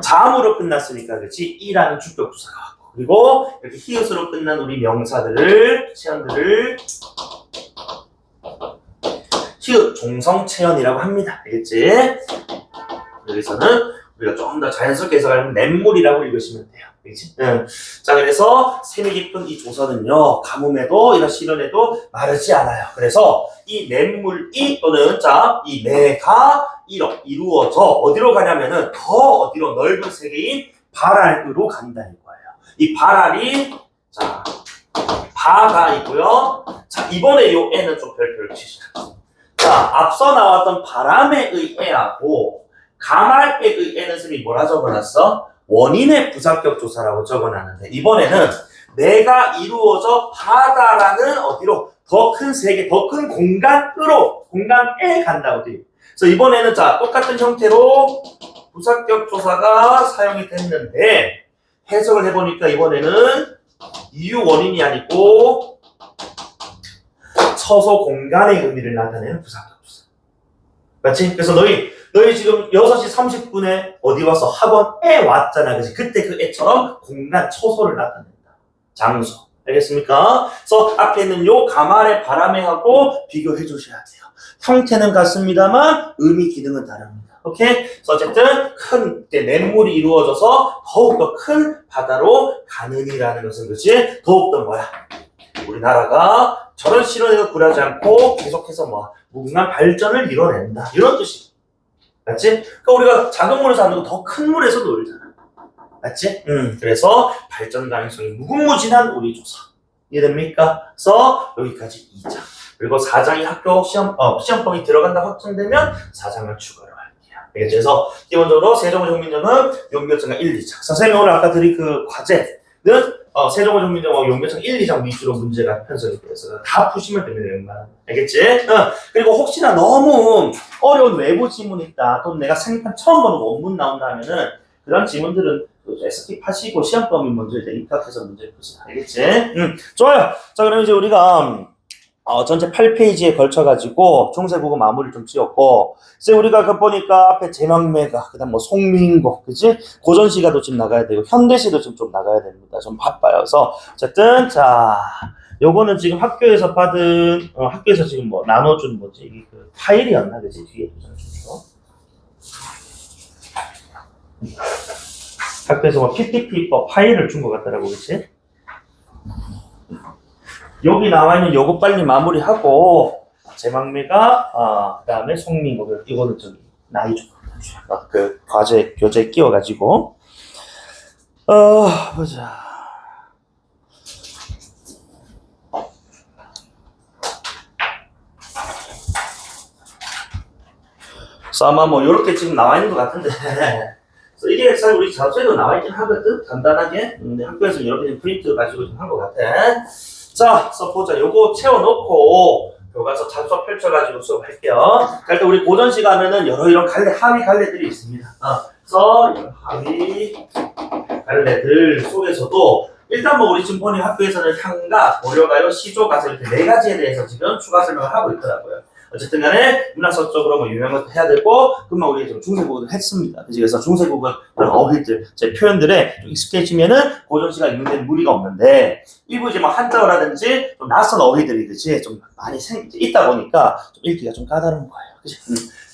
자음으로 끝났으니까 그렇지 이라는 주격 부사가 왔고 그리고 이렇게 히읗으로 끝난 우리 명사들을 체언들을 히읗 종성 체언이라고 합니다. 알겠지? 여기서는 우리가 좀 더 자연스럽게 해석하면 냇물이라고 읽으시면 돼요. 그렇지? 자, 그래서 셈이 깊은 이 조선은요, 가뭄에도 이런 시련에도 마르지 않아요. 그래서 이 냇물이 또는 자, 이 내가 이루어져 어디로 가냐면은 더 어디로 넓은 세계인 발알으로 간다는 거예요. 이 발알이 자, 바가 있고요. 자, 이번에 요 애는 좀 별표를 치시죠. 자, 앞서 나왔던 바람에 의해하고 가말에 의해는 쌤이 뭐라 적어놨어? 원인의 부사격 조사라고 적어놨는데 이번에는 내가 이루어져 바다라는 어디로 더 큰 세계, 더 큰 공간에 간다고 돼요. 그래서 이번에는 자 똑같은 형태로 부사격 조사가 사용이 됐는데 해석을 해보니까 이번에는 이유 원인이 아니고 처소 공간의 의미를 나타내는 부사격 조사. 맞지? 그래서 너희 지금 6시 30분에 어디 와서 학원에 왔잖아. 그치? 그때 그 애처럼 공간, 초소를 나타낸다. 장소. 알겠습니까? 그래서 앞에 있는 요 가말의 바람에 하고 비교해 주셔야 돼요. 형태는 같습니다만 의미, 기능은 다릅니다. 오케이? 그래서 어쨌든 큰 냇물이 이루어져서 더욱더 큰 바다로 가는이라는 것은 그치? 더욱더 뭐야? 우리나라가 저런 실현에도 굴하지 않고 계속해서 무궁한 발전을 이뤄낸다. 이런 뜻이에요. 맞지? 그러니까 우리가 작은 물에서 안 놀고 더 큰 물에서 놀잖아. 맞지? 그래서 발전 가능성이 무궁무진한 우리 조사. 이해됩니까? 그래서 여기까지 2장. 그리고 4장이 학교 시험범위 들어간다 확정되면 4장을 추가로 할게요. 알겠죠? 그래서 기본적으로 세종훈민정음 용교청과 1, 2장. 선생님이 오늘 아까 드린 그 과제는 세종훈민정음 용교청 1, 2장 위주로 문제가 편성이 되어서 다 푸시면 됩니다. 웬만하면. 알겠지? 그리고 혹시나 너무 어려운 외부 지문이 있다. 또는 내가 생판 처음 보는 원문 나온다 하면은 그런 지문들은 ST 하시고 시험범위 먼저 이제 입학해서 문제 푸세요. 알겠지? 좋아요. 자, 그럼 이제 우리가 전체 8페이지에 걸쳐가지고 중세국어 마무리를 좀 지었고, 이제 우리가 그 보니까 앞에 제명매가, 그 다음 뭐송민고, 그지? 고전시가도 지금 나가야 되고, 현대시도 지금 좀 나가야 됩니다. 좀 바빠요. 그래서, 어쨌든, 자, 요거는 지금 학교에서 받은, 학교에서 지금 나눠준 뭐지? 이게 그 파일이었나? 그지? 뒤에. 학교에서 PPT 파일을 준 것 같더라고, 그치? 여기 나와 있는 요거 빨리 마무리하고 제망매가 그 다음에 송민고 이거는 저기 나이 좀 그 과제 교재에 끼워가지고 보자. 그래서 아마 요렇게 지금 나와 있는 것 같은데 그래서 이게 사실 우리 자소에도 나와 있긴 하거든 간단하게. 근데 학교에서 이렇게 프린트 가지고 좀 한 것 같아. 자, 그래서 보자. 요거 채워놓고 교과서 자소 펼쳐가지고 수업할게요. 자, 일단 우리 고전 시간에는 여러 이런 하위 갈래들이 있습니다. 그래서 이런 하위 갈래들 속에서도 일단 우리 지금 보니 학교에서는 향가, 고려가요, 시조, 가서 이렇게 4가지에 대해서 지금 추가 설명을 하고 있더라고요. 어쨌든 간에 문학서적으로 뭐 유명한 것도 해야 되고, 그러면 우리 좀 중세국어도 했습니다. 그래서 중세국어 그런 어휘들, 제 표현들에 좀 익숙해지면은 고전시가 읽는 무리가 없는데, 일부 이제 뭐 한자어라든지 좀 낯선 어휘들이 그치 좀 많이 있다 보니까 좀 읽기가 좀 까다로운 거예요. 그치?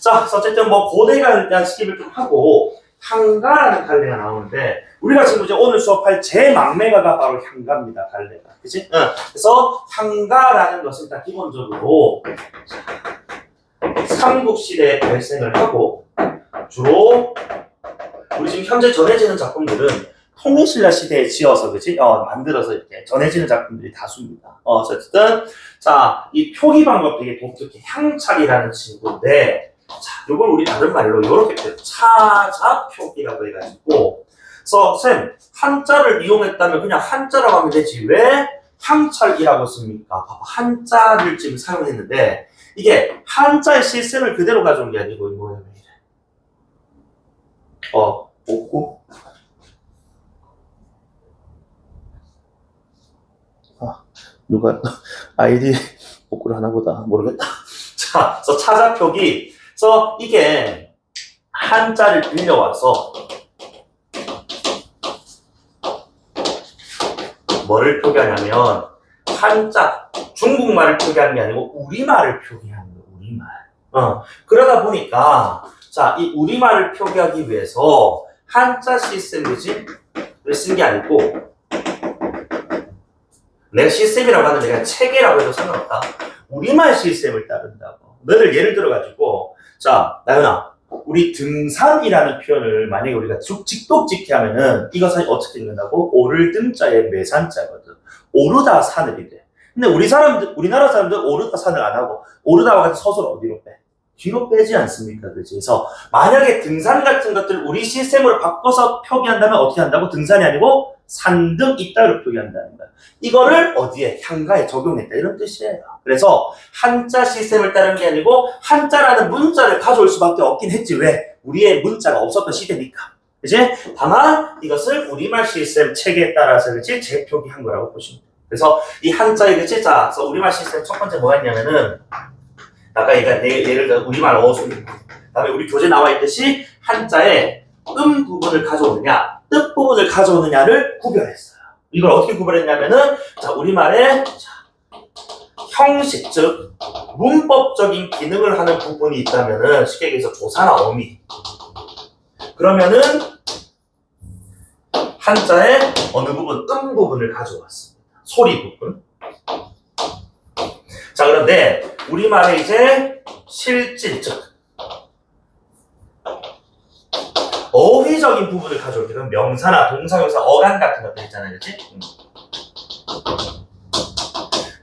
자, 그래서 어쨌든 뭐 고대가에 대한 스킵을 좀 하고, 향가라는 갈래가 나오는데, 우리가 지금 이제 오늘 수업할 제망매가가 바로 향가입니다. 갈래가. 그치? 그래서 향가라는 것은 일단 기본적으로 삼국시대에 발생을 하고, 주로 우리 지금 현재 전해지는 작품들은 통일신라 시대에 지어서 그치? 만들어서 이렇게 전해지는 작품들이 다수입니다. 어쨌든 자, 이 표기 방법 되게 독특해. 향찰이라는 친구인데, 자, 요걸 우리 다른 말로 요렇게 차자표기라고 해가지고, 그래서 쌤 한자를 이용했다면 그냥 한자라고 하면 되지 왜 향찰이라고 씁니까? 봐봐, 한자를 지금 사용했는데 이게 한자의 시스템을 그대로 가져온 게 아니고 뭐야 왜 이래? 없고 누가 아이디 복구를 하나 보다 모르겠다. 자, 그래서 차자표기. 그래서 이게 한자를 빌려와서 뭐를 표기하냐면 한자, 중국말을 표기하는 게 아니고 우리말을 표기하는 거예요. 우리말. 그러다 보니까 자, 이 우리말을 표기하기 위해서 한자 시스템이지 쓴 게 아니고 내가 시스템이라고 하는데 내가 체계라고 해도 상관없다. 우리말 시스템을 따른다고. 너를 예를 들어가지고 자, 나연아, 우리 등산이라는 표현을 만약에 우리가 직독짓게 하면은 이것은 어떻게 읽는다고? 오를 등자에 매산자거든. 오르다 산을 이래. 근데 우리나라 사람들 오르다 산을 안 하고 오르다와 같은 서술을 어디로 빼? 뒤로 빼지 않습니까? 그렇지? 그래서 만약에 등산 같은 것들 우리 시스템으로 바꿔서 표기한다면 어떻게 한다고? 등산이 아니고 산등 이따로 표기한다는 거야. 이거를 어디에? 향가에 적용했다 이런 뜻이에요. 그래서 한자 시스템을 따른 게 아니고 한자라는 문자를 가져올 수밖에 없긴 했지. 왜? 우리의 문자가 없었던 시대니까. 그치? 다만 이것을 우리말 시스템 체계에 따라서 그치? 재표기한 거라고 보시면 돼요. 그래서 이 한자의 그치? 자, 그래서 우리말 시스템 첫 번째 뭐가 있냐면은 아까 예를 들어 우리말 어순 그다음에 우리 교재 나와 있듯이 한자의 부분을 가져오느냐 뜻 부분을 가져오느냐를 구별했어요. 이걸 어떻게 구별했냐면은 자, 우리말에 형식 즉 문법적인 기능을 하는 부분이 있다면은 쉽게 얘기해서 조사나 어미 그러면은 한자의 어느 부분 부분을 가져왔습니다. 소리 부분. 자, 그런데 우리말에 이제 실질 즉 어휘적인 부분을 가져올 때 그럼 명사나 동사명사 어간 같은 것들 있잖아요. 그치?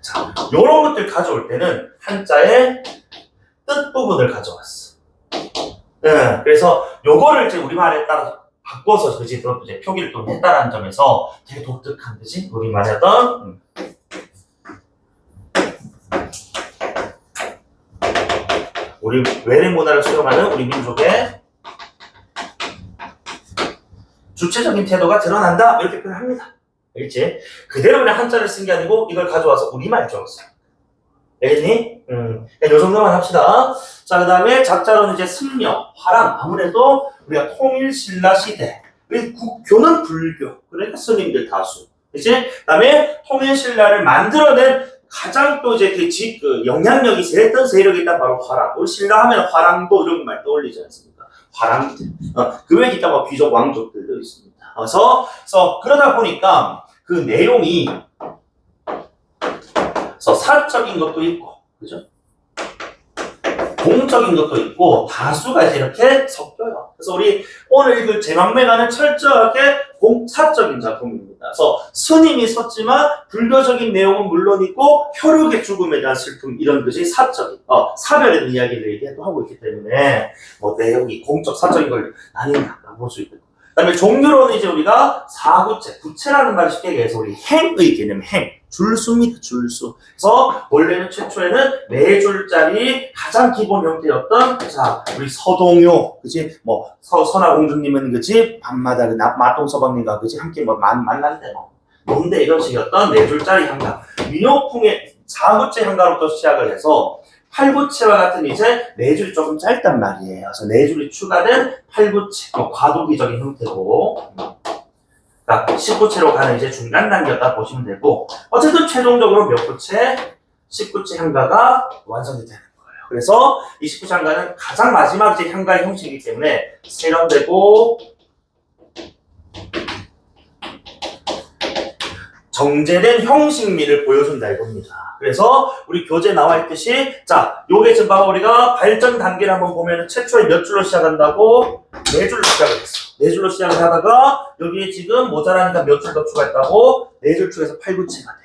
자, 요런 것들 가져올 때는 한자의 뜻 부분을 가져왔어. 그래서 요거를 이제 우리말에 따라서 바꿔서 그지 이제 표기를 또 했다라는 점에서 되게 독특한 그지 우리말의 어떤 우리 외래 문화를 수용하는 우리 민족의 주체적인 태도가 드러난다 이렇게 표현합니다. 알겠지? 그대로 그냥 한자를 쓴 게 아니고 이걸 가져와서 우리말 적었어요. 알겠니? 요 정도만 합시다. 자, 그 다음에 작자로는 이제 승려, 화랑 아무래도 우리가 통일신라 시대 우리 국교는 불교 그러니까 스님들 다수 그치? 그 다음에 통일신라를 만들어낸 가장 또 이제 그 영향력이 세했던 세력이 있다 바로 화랑. 우리 신라 하면 화랑도 이런 말 떠올리지 않습니까? 화랑들. 그 외에 있다 뭐 귀족 왕족들도 있습니다. 그래서 그러다 보니까 그 내용이 사적인 것도 있고, 그죠? 공적인 것도 있고 다수가 이제 이렇게 섞여요. 그래서 우리 오늘 읽을 제망매가는 철저하게 사적인 작품입니다. 그래서 스님이 썼지만 불교적인 내용은 물론이고 혈육의 죽음에 대한 슬픔 이런 것이 사적인 사별에 대한 이야기를 얘기도 하고 있기 때문에 뭐 내용이 공적 사적인 걸 나뉜다고 볼 수 있고 그다음에 종교로는 이제 우리가 사구체 구체라는 말을 쉽게 얘기해서 우리 행의 개념 줄수입니다. 줄수. 그래서 원래는 최초에는 네 줄짜리 가장 기본 형태였던 자 우리 서동요 그지 뭐 선화공주님은 그지 밤마다 그 마동서방님과 그지 함께 뭐 만날 때 뭔데 이런 식이었던 네 줄짜리 향가 민요풍의 사구째 향가로부터 시작을 해서 팔구체와 같은 이제 네 줄이 조금 짧단 말이에요. 그래서 네 줄이 추가된 팔구체, 과도기적인 형태고, 그러니까 19체로 가는 이제 중간 단계였다 보시면 되고, 어쨌든 최종적으로 몇 구체? 19체 향가가 완성이 되는 거예요. 그래서 이 19체 향가는 가장 마지막 이제 향가의 형식이기 때문에 세련되고 정제된 형식미를 보여준다 이겁니다. 그래서 우리 교재에 나와 있듯이 자, 요게 지금 봐봐 우리가 발전 단계를 한번 보면은 최초에 몇 줄로 시작한다고? 네 줄로 시작을 했어. 네 줄로 시작을 하다가 여기에 지금 모자라니까 몇 줄 더 추가했다고? 네 줄 추가해서 8구체가 돼.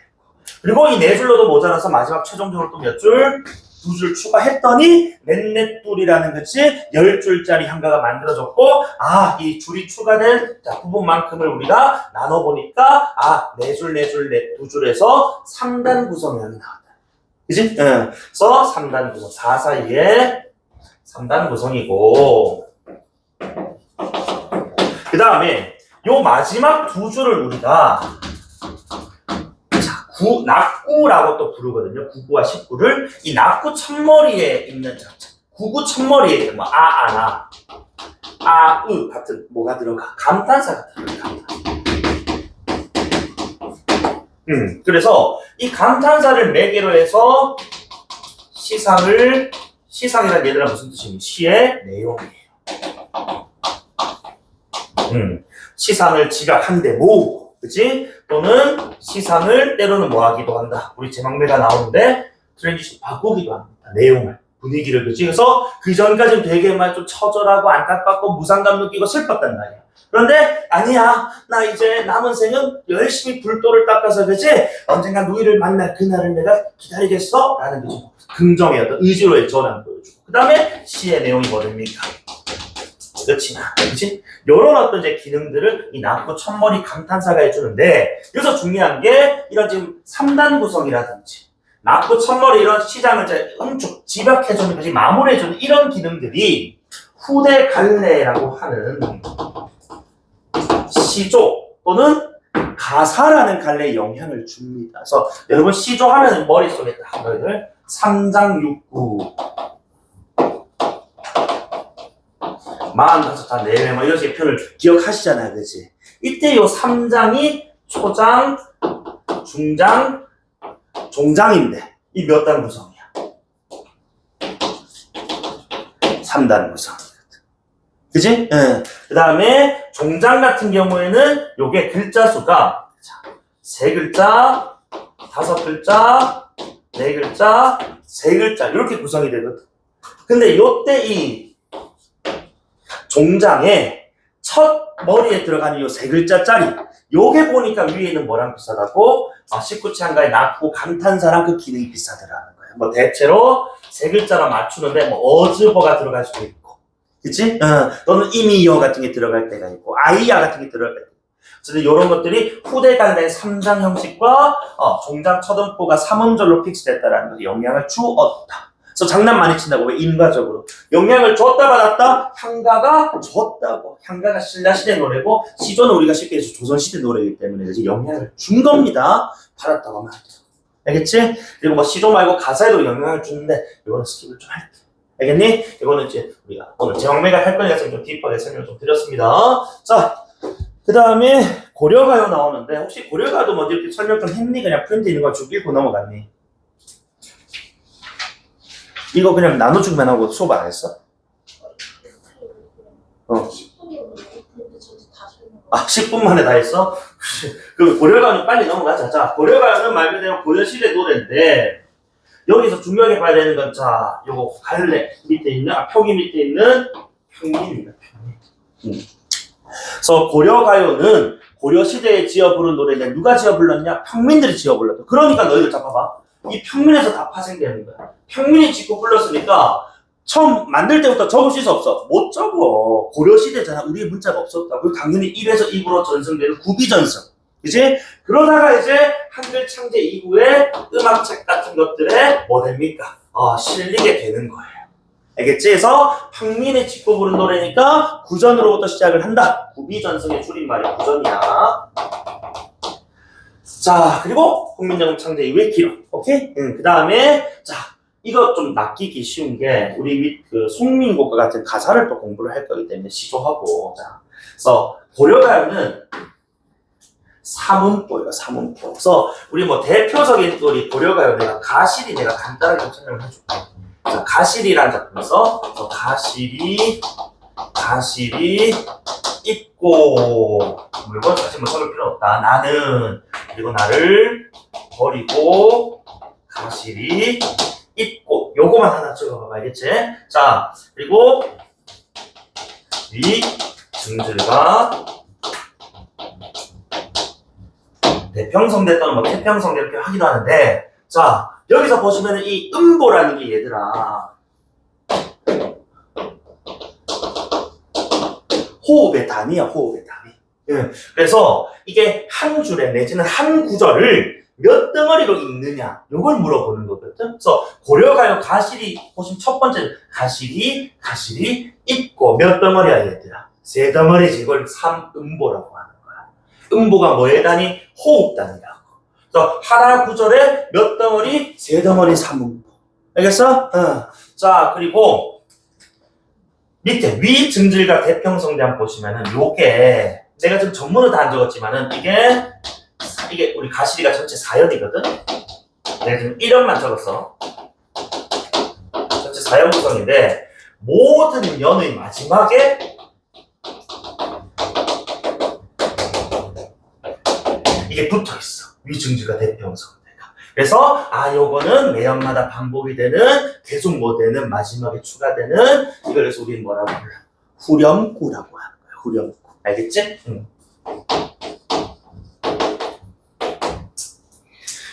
그리고 이 네 줄로도 모자라서 마지막 최종적으로 또 몇 줄? 두 줄 추가했더니 넷넷둘이라는 것이 10줄짜리 향가가 만들어졌고 이 줄이 추가된 부분만큼을 우리가 나눠보니까 네 줄, 두 줄에서 3단 구성량이 나왔다. 그치? 그래서 3단 구성, 4 사이에 3단 구성이고 그 다음에 요 마지막 두 줄을 우리가 낙구라고 또 부르거든요. 9구와 19를. 이 낙구 첫머리에 있는 구구 첫머리에 뭐 아나, 아으 같은 뭐가 들어가? 감탄사가 들어가. 그래서 이 감탄사를 매개로 해서 시상이란 얘들아 무슨 뜻이니? 시의 내용이에요. 시상을 지각한데 뭐? 그치? 또는 시상을 때로는 뭐 하기도 한다. 우리 제막매가 나오는데 트랜지션 바꾸기도 합니다. 내용을, 분위기를. 그치? 그래서 그 전까지는 되게 막 좀 처절하고 안타깝고 무상감 느끼고 슬펐단 말이야. 그런데 아니야. 나 이제 남은 생은 열심히 불도를 닦아서 그치? 언젠가 누이를 만날 그날을 내가 기다리겠어? 라는 거죠. 긍정의 어떤 의지로의 전환 보여주고. 그 다음에 시의 내용이 뭐됩니까? 그렇지나, 그치? 요런 어떤 이제 기능들을 이 낙구 첫머리 감탄사가 해주는데, 여기서 중요한 게, 이런 지금 3단 구성이라든지, 낙구 첫머리 이런 시장을 이제 집약해주는 거지, 마무리해주는 이런 기능들이 후대 갈래라고 하는 시조 또는 가사라는 갈래에 영향을 줍니다. 그래서 여러분 시조 하면 머릿속에 딱 너희들 3장 6구 45자 내외 뭐 이런 식의 표현을 기억하시잖아요. 그치? 이때 요 3장이 초장, 중장, 종장인데 이 몇 단 구성이야? 3단 구성이거든. 그치? 그 다음에 종장 같은 경우에는 요게 글자 수가 3글자, 5글자, 4글자, 3글자 이렇게 구성이 되거든. 근데 요때 이 종장에 첫 머리에 들어가는 요 3글자짜리 요게 보니까 위에는 뭐랑 비슷하다고? 19체 한가의 낙구 감탄사랑 그 기능이 비슷하더라는 거예요. 뭐 대체로 3글자로 맞추는데 뭐 어즈버가 들어갈 수도 있고 그치? 또는 이미여 같은 게 들어갈 때가 있고 아이야 같은 게 들어갈 때가 있고 어쨌든 이런 것들이 후대 갈래의 3장 형식과 종장 첫음보가 3음절로 픽스됐다라는 것에 영향을 주었다. 그래서 장난 많이 친다고. 왜? 인과적으로 영향을 줬다 받았다. 향가가 줬다고. 향가가 신라시대 노래고 시조는 우리가 쉽게 해서 조선시대 노래이기 때문에 이제 영향을 준 겁니다. 받았다고 하면 안 돼요. 알겠지? 그리고 뭐 시조 말고 가사에도 영향을 주는데 이거는 스킵을 좀 할게. 알겠니? 이거는 이제 우리가 오늘 제왕매가 할 거니까 좀 딥하게 설명을 좀 드렸습니다. 자, 그 다음에 고려가요 나오는데 혹시 고려가도 뭐 이렇게 설명 좀 했니? 그냥 프린트 있는 거 쭉 읽고 넘어갔니? 이거 그냥 나눠주기만 하고 수업 안 했어? 10분 만에 다 했어? 그럼 고려가요는 빨리 넘어가자. 자, 고려가요는 말 그대로 고려시대 노래인데 여기서 중요하게 봐야 되는 건 자, 요거 갈래 밑에 있는 표기 밑에 있는 평민입니다. 평민. 그래서 고려가요는 고려시대에 지어 부른 노래인데 누가 지어 불렀냐? 평민들이 지어 불렀다. 그러니까 너희들 잡아봐. 이 평민에서 다 파생되는 거야. 평민이 짓고 불렀으니까 처음 만들 때부터 적을 수 없어. 못 적어. 고려시대잖아. 우리의 문자가 없었다고. 당연히 1에서 2부로 전승되는 구비전승. 그치? 그러다가 이제 한글 창제 이후에 음악책 같은 것들에 뭐 됩니까? 실리게 되는 거예요. 알겠지? 그래서 평민이 짓고 부른 노래니까 구전으로부터 시작을 한다. 구비전승의 줄임말이 구전이야. 자, 그리고 국민정음 창제 이후의 기록. 오케이? 그 다음에, 자, 이거 좀 낚이기 쉬운 게 우리 그 송민곡과 같은 가사를 또 공부를 할 거기 때문에 시조하고 자, 그래서 고려가요는 사문보예요, 사문보. 그래서 우리 뭐 대표적인 우리 고려가요 내가 가실이 내가 간단하게 좀 설명을 해줄게. 자, 가실이라는 작품에서 가실이 있고 이건 사실 뭐 적을 필요 없다. 나는 그리고 나를 버리고 가실이 있고 요거만 하나 적어봐봐 알겠지? 자 그리고 위 증들과 대평성대 또는 뭐 태평성대 이렇게 하기도 하는데 자 여기서 보시면 이 음보라는 게 얘들아 호흡의 단위야 호흡의 단위. 예. 그래서 이게 한 줄에 내지는 한 구절을 몇 덩어리로 읽느냐 요걸 물어보는 거거든. 그래서 고려가요 가실이 보시면 첫 번째 가실이 있고 몇 덩어리야 얘들아? 세 덩어리지. 이걸 삼음보라고 하는 거야. 음보가 뭐의 단위? 호흡 단위라고. 그래서 하나 구절에 몇 덩어리? 세 덩어리 삼음보. 알겠어? 자 그리고 밑에 위 증질과 대평성대 한번 보시면은 요게 내가 지금 전문은 다 안 적었지만은 이게 우리 가실이가 전체 4연이거든? 내가 지금 1연만 적었어. 전체 4연 구성인데 모든 연의 마지막에 이게 붙어있어. 위증지가 대평성대가. 그래서 요거는 매연마다 반복이 되는 계속 뭐 되는 마지막에 추가되는 이걸 그래서 우리는 뭐라고 불러? 후렴구라고 하는 거야. 후렴구. 알겠지?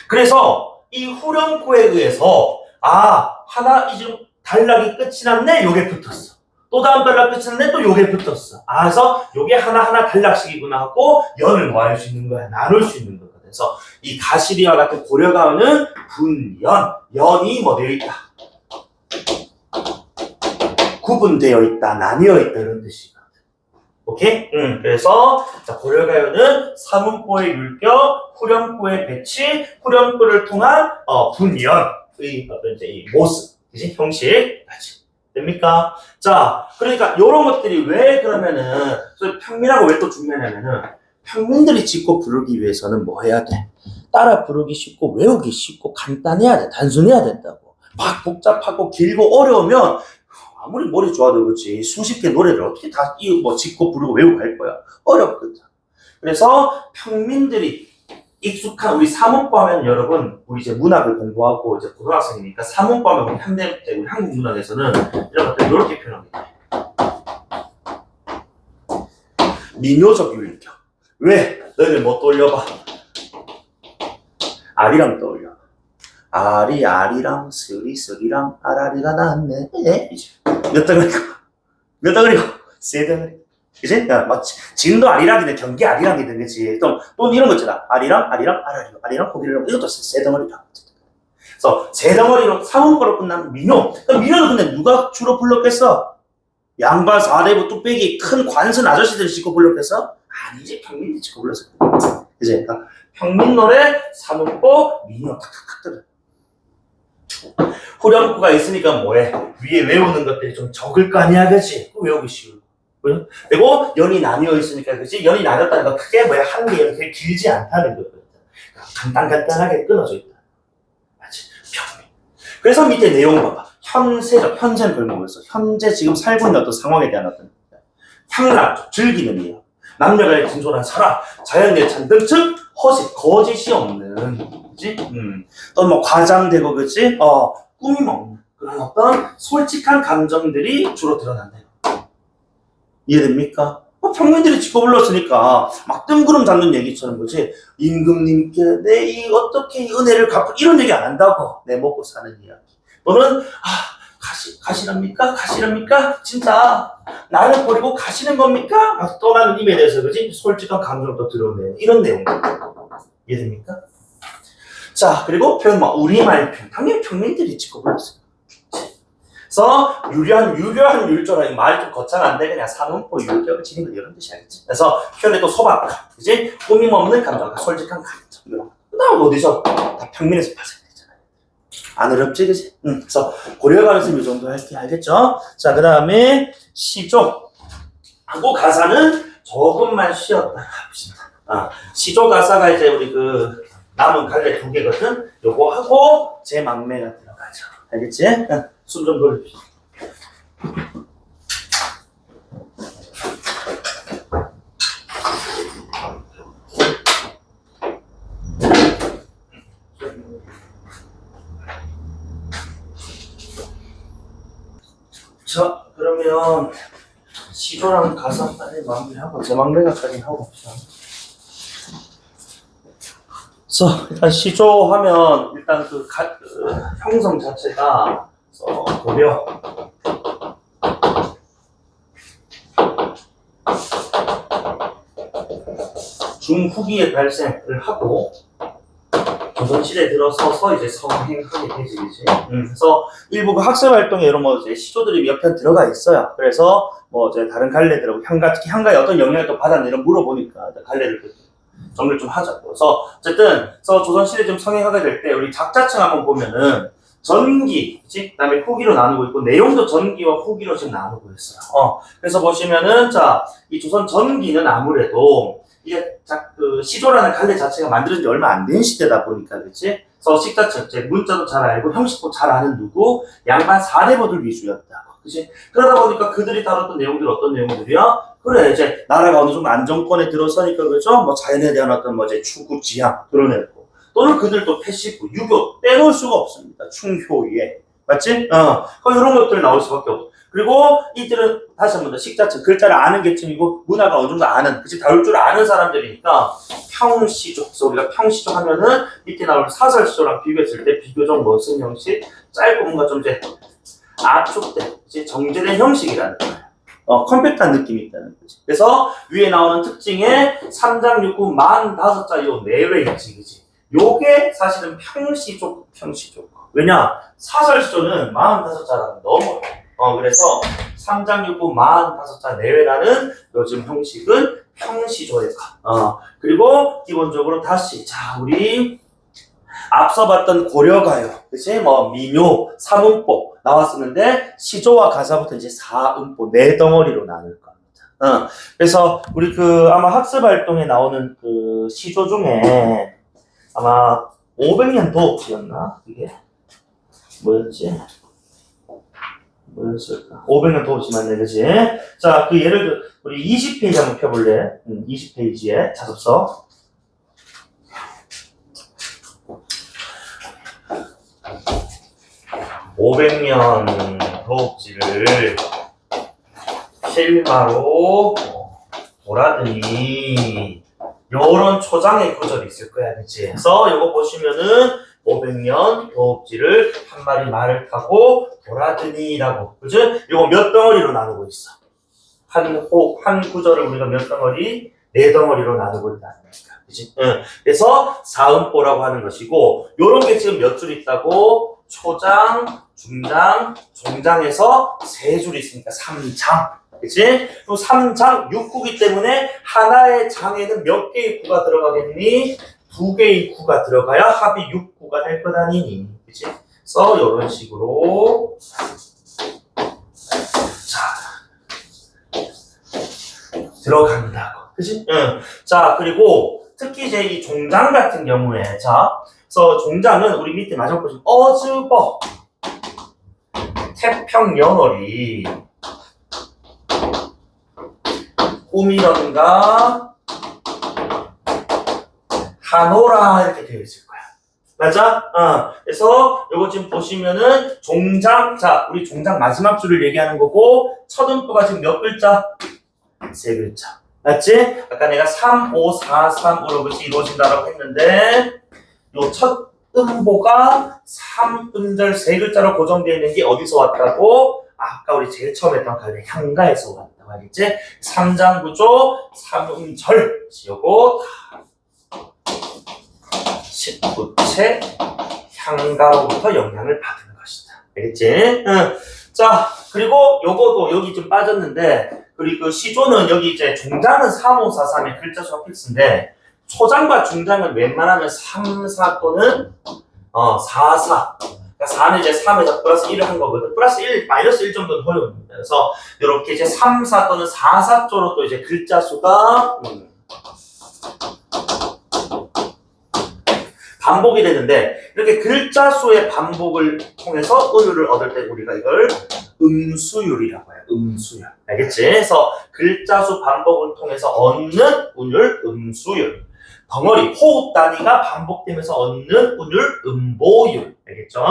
그래서 이 후렴구에 의해서 하나 이제 단락이 끝이 났네 요게 붙었어. 또 다음 단락 끝이 났네 또 요게 붙었어. 그래서 요게 하나하나 단락식이구나 하고 연을 뭐 할 수 있는 거야? 나눌 수 있는 거거든. 그래서 이 가시리와 같은 고려가요는 분연, 연이 뭐 되어 있다? 구분되어 있다, 나뉘어 있다 이런 뜻이거든. 오케이? 그래서 자, 고려가요는 사문보의 율격, 후렴구의 배치, 후렴구를 통한 분연의 어떤 이제 이 모습, 그지? 형식까지 됩니까? 자, 그러니까 이런 것들이 왜 그러면은 평민하고 왜 또 중요하냐면은 평민들이 짓고 부르기 위해서는 뭐 해야 돼? 따라 부르기 쉽고 외우기 쉽고 간단해야 돼, 단순해야 된다고. 막 복잡하고 길고 어려우면 아무리 머리 좋아도 그렇지 수십 개 노래를 어떻게 다 짓고 부르고 외우고 할 거야. 어렵거든. 그래서 평민들이 익숙한 우리 사문보 하면 여러분 우리 이제 문학을 공부하고 이제 고등학생이니까 사문보 하면 우리 현대 우리 한국 문학에서는 이런 것들 이렇게 표현합니다. 민요적 율격. 왜? 너희들 뭐 떠올려봐. 아리랑 떠올려. 아리랑 스리랑 아라리가 나왔네. 이제 몇 덩어리고 세 덩어리. 그치? 야, 막 진도 아리랑이든 경기 아리랑이든 그치? 또 이런 거 있잖아. 아리랑 아리랑 고기를 이것도 세 덩어리다. 그래서 세 덩어리로 사문보로 끝나는 민요. 그럼 민요는 근데 누가 주로 불렀겠어? 양반 사대부 뚝배기 큰 관선 아저씨들이 짓고 불렀겠어? 아니지, 평민들이 짓고 불렀어. 그치? 그러니까 평민 노래, 사문보, 민요 탁탁탁 들어. 후렴구가 있으니까 뭐해? 위에 외우는 것들이 좀 적을 거 아니야, 그치? 외우기 쉬워. 그리고 연이 나뉘어 있으니까, 그치? 연이 나뉘었다는 건 크게 뭐야? 한 개 이렇게 길지 않다는 거거든. 간단하게 끊어져 있다. 맞지? 평민. 그래서 밑에 내용 봐봐. 현재는 별목에서 현재 지금 살고 있는 어떤 상황에 대한 어떤 향락, 즐기는 이유, 남녀간의 진솔한 사랑, 자연예찬 등 즉 허식, 거짓이 없는, 그치? 또 뭐 과장되고, 그치? 꾸밈 없는 그런 어떤 솔직한 감정들이 주로 드러난다. 이해됩니까? 평민들이 짓고 불렀으니까 막 뜬구름 잡는 얘기처럼 그지? 임금님께 내 어떻게 이 은혜를 갚을 이런 얘기 안 한다고. 내 먹고 사는 이야기. 또는 가시랍니까? 진짜 나를 버리고 가시는 겁니까? 막 떠나는 님에 대해서 그지? 솔직한 감정을 또 드러내는 이런 내용. 이해됩니까? 자, 그리고 표현 우리말 표현. 당연히 평민들이 짓고 불렀어요. 그래서 유려한 율조라 말이 좀 거창한데 그냥 사문보 율격을 지닌 거 이런 뜻이 알겠지? 그래서 표현에 또 소박함, 그지? 꾸밈 없는 감정, 솔직한 감정. 그 다음 어디서? 다 평민에서 발생되잖아요. 안 어렵지, 그지? 그래서 고려가면서 이 정도 할게, 알겠죠? 자, 그 다음에 시조 하고 가사는 조금만 쉬었다 합시다. 시조 가사가 이제 우리 그 남은 갈래 2개거든. 요거 하고 제 막내가 들어가죠. 알겠지? 숨 좀 돌립시다. 자, 그러면 시조랑 가사 빨리 마무리하고 제 막내가까지 하고 봅시다. 그래서 일단 시조하면 일단 그 형성 자체가 고려 중후기에 발생을 하고 조선시대에 들어서서 이제 성행하게 되지, 그지? 그래서 일부 그 학습 활동에 이런 뭐 이제 시조들이 몇 편 들어가 있어요. 그래서 뭐 이제 다른 갈래들하고 향가, 특히 향가에 어떤 영향을 또 받았나 이런 물어보니까 갈래를 정리를 좀 하자고. 그래서 어쨌든 조선시대 좀 성행하게 될 때 우리 작자층 한번 보면은 전기, 그치? 그 다음에 후기로 나누고 있고 내용도 전기와 후기로 지금 나누고 있어요. 그래서 보시면은 자, 이 조선 전기는 아무래도 이게 그 시조라는 갈래 자체가 만들어진 지 얼마 안 된 시대다 보니까, 그치? 그래서 식자층, 문자도 잘 알고 형식도 잘 아는 누구 양반 사대부들 위주였다고, 그치? 그러다 보니까 그들이 다뤘던 내용들이 어떤 내용들이야? 그래, 이제 나라가 어느 정도 안정권에 들어서니까, 그죠? 뭐 자연에 대한 어떤 뭐 이제 추구 지향 드러냈고, 또는 그들도 패시브, 유교 빼놓을 수가 없습니다. 충효예, 맞지? 이런 것들 나올 수밖에 없어. 그리고 이들은 다시 한번 더 식자층, 글자를 아는 계층이고 문화가 어느 정도 아는, 그치? 다룰 줄 아는 사람들이니까 평시조. 그래서 우리가 평시조 하면은 밑에 나올 사설시조랑 비교했을 때 비교적 무슨 형식? 짧고 뭔가 좀 이제 압축된, 그치? 정제된 형식이라는 거예요. 컴팩트한 느낌이 있다는 거지. 그래서 위에 나오는 특징에 3장 6구 45자 요 내외 있지, 그치? 요게 사실은 평시조. 왜냐? 사설시조는 45자라는 너무 그래서 3장 6구 45자 내외라는 요즘 형식은 평시조예가. 그리고 기본적으로 다시 자, 우리 앞서 봤던 고려가요, 그치? 뭐 민요, 삼음보 나왔었는데 시조와 가사부터 이제 사음보 네 덩어리로 나눌 겁니다. 그래서 우리 그 아마 학습 활동에 나오는 그 시조 중에 아마 500년 도읍지였나? 이게 뭐였을까? 500년 도읍지 맞네, 그치? 자, 그 예를 들어 우리 20페이지 한번 펴볼래? 20페이지에 자습서. (500년) 도읍지를 실마로 보라더니 요런 초장의 구절이 있을 거야, 그치? 그래서 요거 보시면은 500년 도읍지를 한 마리 말을 타고 보라더니라고, 그치? 요거 몇 덩어리로 나누고 있어? 한 구절을 우리가 몇 덩어리? 네 덩어리로 나누고 있다는 거니까, 그치? 그래서 사음보라고 하는 것이고, 요런 게 지금 몇 줄 있다고? 초장, 중장, 종장에서 3줄 있으니까 3장. 그치? 또 3장 6구기 때문에 하나의 장에는 몇 개의 구가 들어가겠니? 2개의 구가 들어가야 합이 6구가 될 거다니. 그치? 그래서 이런 식으로 자 들어간다고. 그치? 자, 그리고 특히 이제 이 종장 같은 경우에 그래서 종장은 우리 밑에 마지막 보시면 어즈버 태평연월이 꿈이던가 하노라 이렇게 되어 있을 거야. 맞아? 그래서 요거 지금 보시면은 종장, 자, 우리 종장 마지막 줄을 얘기하는 거고 첫 음보가 지금 몇 글자? 3글자. 맞지? 아까 내가 3, 5, 4, 3으로 그렇지 이루어진다라고 했는데 요 첫 음보가 3음절 3글자로 고정되어 있는 게 어디서 왔다고? 아까 우리 제일 처음 했던 갈래 향가에서 왔다고 알겠지? 3장 구조 3음절 요거 19채 향가로부터 영향을 받은 것이다. 알겠지? 자, 그리고 요거도 여기 좀 빠졌는데 그리고 시조는 여기 이제 종장은 3543의 글자 수가 필수인데 초장과 중장은 웬만하면 3, 4 또는 4, 4 그러니까 4는 이제 3에서 플러스 1을 한 거거든. 플러스 1, 마이너스 1 정도는 허용입니다. 그래서 이렇게 이제 3, 4 또는 4, 4조로 또 이제 글자 수가 반복이 되는데 이렇게 글자 수의 반복을 통해서 은율을 얻을 때 우리가 이걸 음수율이라고 해요. 음수율. 알겠지? 그래서 글자 수 반복을 통해서 얻는 운율, 음수율. 덩어리, 호흡 단위가 반복되면서 얻는 운율, 음보율. 알겠죠?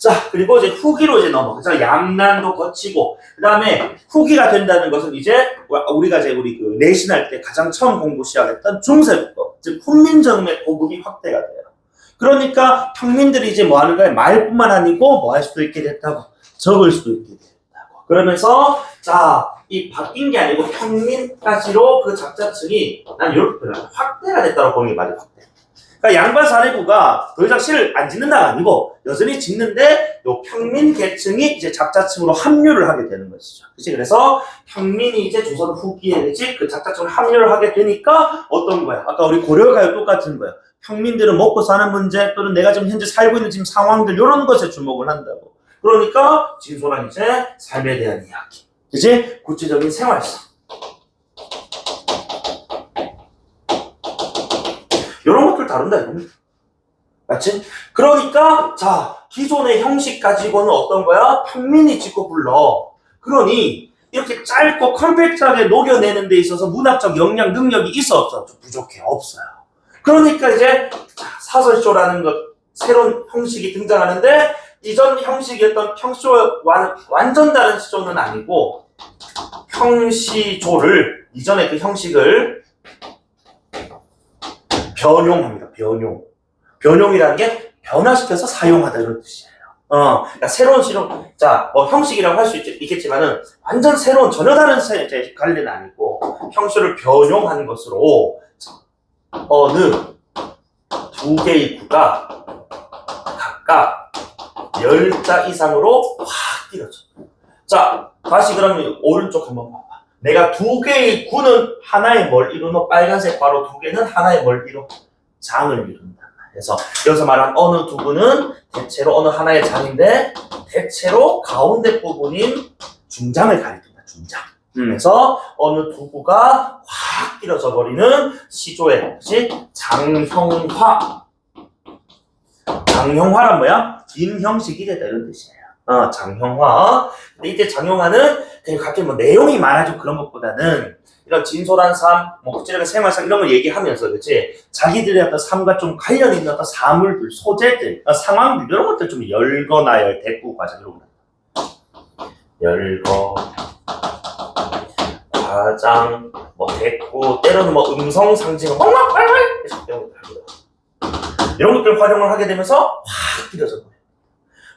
자, 그리고 이제 후기로 이제 넘어가죠. 양난도 거치고. 그 다음에 후기가 된다는 것은 이제 우리가 이제 우리 그 내신할 때 가장 처음 공부 시작했던 중세국어, 즉 훈민정음의 보급이 확대가 돼요. 그러니까 평민들이 이제 뭐 하는 거야? 말뿐만 아니고 뭐 할 수도 있게 됐다고. 적을 수도 있게 됐다고. 그러면서 자, 이 바뀐 게 아니고 평민까지로 그 작자층이 난 이렇게 표현합니다. 확대가 됐다고 보는 게 맞아요. 확대. 그러니까 양반 사례부가 더 이상 시를 안 짓는다가 아니고 여전히 짓는데 요 평민 계층이 이제 작자층으로 합류를 하게 되는 것이죠. 그치? 그래서 평민이 이제 조선 후기에 이제 그 작자층으로 합류를 하게 되니까 어떤 거야? 아까 우리 고려가요 똑같은 거야. 평민들은 먹고 사는 문제 또는 내가 지금 현재 살고 있는 지금 상황들 이런 것에 주목을 한다고. 그러니까 진솔한 이제 삶에 대한 이야기. 그치? 구체적인 생활상. 이런 것들 다룬다 이겁니다. 맞지? 그러니까 자 기존의 형식 가지고는 어떤 거야? 평민이 짓고 불러. 그러니 이렇게 짧고 컴팩트하게 녹여내는 데 있어서 문학적 역량, 능력이 있어 없어? 좀 부족해. 없어요. 그러니까 이제 사설쇼라는 것 새로운 형식이 등장하는데 이전 형식이었던 평시조와는 완전 다른 시조는 아니고 평시조를 이전의 그 형식을 변용합니다. 변용이라는 게 변화시켜서 사용하다 이런 뜻이에요. 그러니까 새로운 시로 자 형식이라고 할 수 있겠지만은 완전 새로운 전혀 다른 관리는 아니고 형식을 변용한 것으로 어느 두 개의 구가 각각 10자 이상으로 확 길어져. 자, 다시 그러면 오른쪽 한번 봐봐. 내가 두 개의 구는 하나의 뭘 이루노? 빨간색 바로 두 개는 하나의 뭘 이루? 장을 이룬다. 그래서 여기서 말한 어느 두 구는 대체로 어느 하나의 장인데 대체로 가운데 부분인 중장을 가리킨다. 중장. 그래서 어느 두 구가 확 길어져 버리는 시조의 것이 장형화. 장형화란 뭐야? 긴 형식이 되다 이런 뜻이에요. 장형화. 근데 이때 장형화는 그냥 갑자기 뭐 내용이 많아지고 그런 것보다는 이런 진솔한 삶, 뭐 구체적인 생활상 이런 걸 얘기하면서 그치? 자기들의 어떤 삶과 좀 관련 있는 어떤 사물들, 소재들, 상황들 이런 것들 좀 열거나 대꾸 과정 이런 거. 열거, 과장, 뭐 대꾸, 때로는 뭐 음성 상징, 막 빨빨 이런 것들 하거든. 이런 것들 활용을 하게 되면서 확 길어져 버려요.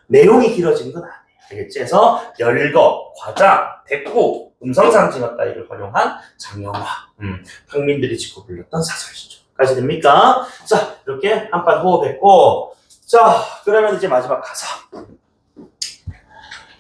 내용이 길어진 건 아니에요. 알겠지? 그래서 열거, 과장, 대꾸, 음성상징어 따위를 활용한 장형화. 평민들이 짓고 불렸던 사설시조까지 됩니까? 자, 이렇게 한판 호흡했고, 자, 그러면 이제 마지막 가사.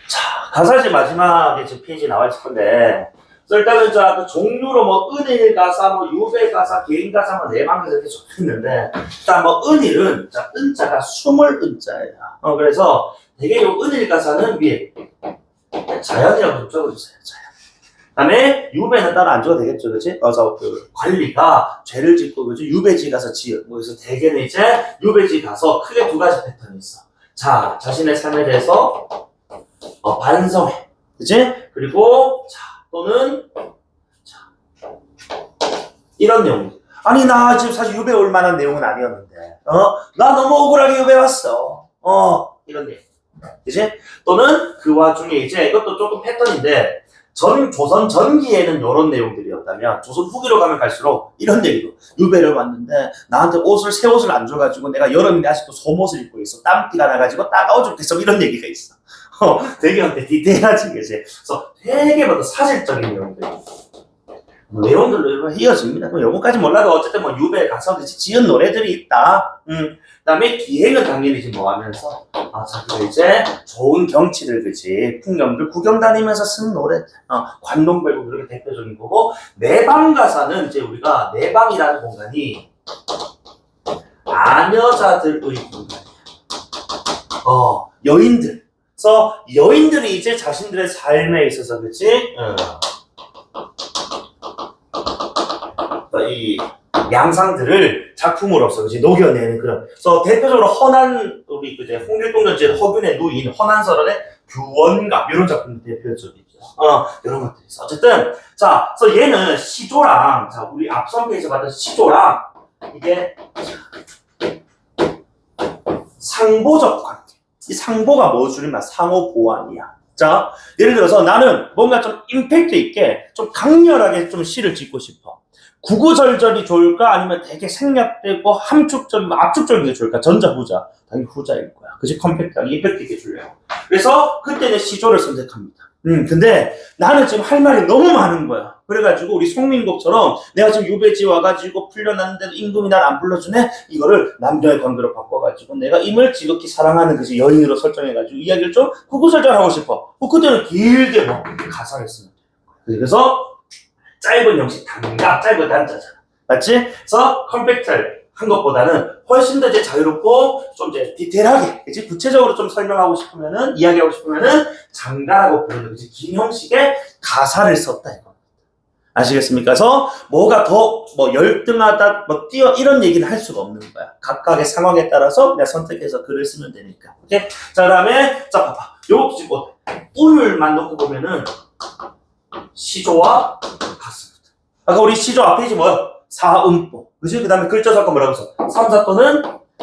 자, 가사 이제 마지막에 지금 페이지 나와 있을 건데, 일단은 자, 그 종류로 뭐 은일 가사, 뭐 유배 가사, 개인 가사, 뭐 내방 이렇게 적혀있는데, 일단 뭐 은일은 자, 은자가 숨을 은자예요. 그래서 되게 요 은일 가사는 위에 자연이라고 좀 적어주세요. 자연. 그다음에 유배는 따로 안 적어도 되겠죠, 그렇지? 그래서 그 관리가 죄를 짓고 그죠? 유배지 가서 지은. 그래서 대개는 이제 유배지 가서 크게 두 가지 패턴이 있어. 자, 자신의 삶에 대해서 반성해, 그렇지? 그리고 자 또는 자 이런 내용. 아니 나 지금 사실 유배 올 만한 내용은 아니었는데, 나 너무 억울하게 유배 왔어. 이런 내용. 그치? 또는 그 와중에 이제 이것도 조금 패턴인데 조선 전기에는 이런 내용들이었다면 조선 후기로 가면 갈수록 이런 얘기도 유배를 왔는데 나한테 새 옷을 안 줘가지고 내가 여름인데 아직도 속옷을 입고 있어. 땀띠가 나가지고 따가워 죽겠어. 이런 얘기가 있어. 되게 디테일하지 그치? 그래서 되게 뭐 사실적인 내용들. 내용들로 이어집니다. 그럼 요거까지 몰라도 어쨌든 뭐 유배 가서 지은 노래들이 있다. 그다음에 기행은 당연히 이제 뭐 하면서 자기가 이제 좋은 경치들 그치 풍경들 구경 다니면서 쓴 노래 관동별곡 이렇게 대표적인 거고 내방 가사는 이제 우리가 내방이라는 공간이 아녀자들의 공간이야. 여인들. 그래서 여인들이 이제 자신들의 삶에 있어서, 그치? 이 양상들을 작품으로서, 그치? 녹여내는 그런. 그래서 대표적으로 우리 그제 홍길동전지의 허균의 누인, 허난설원의 규원갑, 이런 작품이 대표적이죠. 이런 것들이 있어. 어쨌든, 자, 그래서 얘는 시조랑, 자, 우리 앞선 페이지에 봤던 시조랑, 이게, 상보적 관계. 이 상보가 뭐 줄이면 상호 보완이야. 자, 예를 들어서 나는 뭔가 좀 임팩트 있게, 좀 강렬하게 좀 시를 짓고 싶어. 구구절절이 좋을까? 아니면 되게 생략되고 함축적이고 압축적인 게 좋을까? 전자, 후자. 당연히 후자일 거야. 그치? 컴팩트하게 임팩트 있게 주려고. 그래서 그때는 시조를 선택합니다. 근데 나는 지금 할 말이 너무 많은 거야. 그래가지고 우리 송민곡처럼 내가 지금 유배지 와가지고 풀려났는데도 임금이 날 안 불러주네? 이거를 남녀의 관계로 바꿔가지고 내가 임을 지극히 사랑하는 그 여인으로 설정해가지고 이야기를 좀 구구절절하고 싶어. 그때는 길게 뭐 가사를 쓰는 거야. 그래서 짧은 형식 단가, 짧은 단자잖아. 맞지? 그래서 컴팩트한 것보다는 훨씬 더 이제 자유롭고 좀 이제 디테일하게, 그치? 구체적으로 좀 설명하고 싶으면은, 이야기하고 싶으면은 장가라고 부르는 그치? 긴 형식의 가사를 썼다 이거. 아시겠습니까? 그래서 뭐가 더 뭐 열등하다, 뭐 뛰어 이런 얘기는 할 수가 없는 거야. 각각의 상황에 따라서 내가 선택해서 글을 쓰면 되니까. 오케이? 자, 그다음에 자 봐봐. 요거 지금 뭐 운율만 놓고 보면은 시조와 같습니다. 아까 우리 시조 앞에 이제 뭐야? 사음보. 그지? 그 다음에 글자 사건 뭐라고 했어? 삼사또는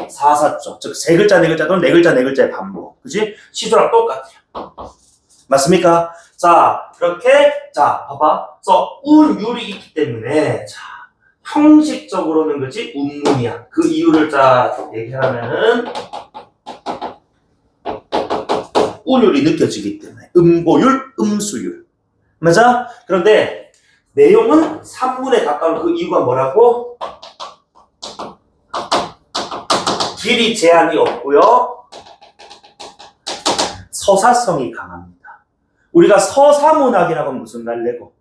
사사조. 즉, 세 글자, 네 글자 또는 네 글자, 네 글자의 반복. 그지? 시조랑 똑같아요. 맞습니까? 자, 그렇게, 자, 봐봐. 그래서, 운율이 있기 때문에, 자, 형식적으로는 그지? 운문이야. 그 이유를 자, 얘기하면은, 운율이 느껴지기 때문에. 음보율, 음수율. 맞아? 그런데, 내용은 산문에 가까운 그 이유가 뭐라고? 길이 제한이 없고요. 서사성이 강합니다. 우리가 서사문학이라고 하면 무슨 갈래고?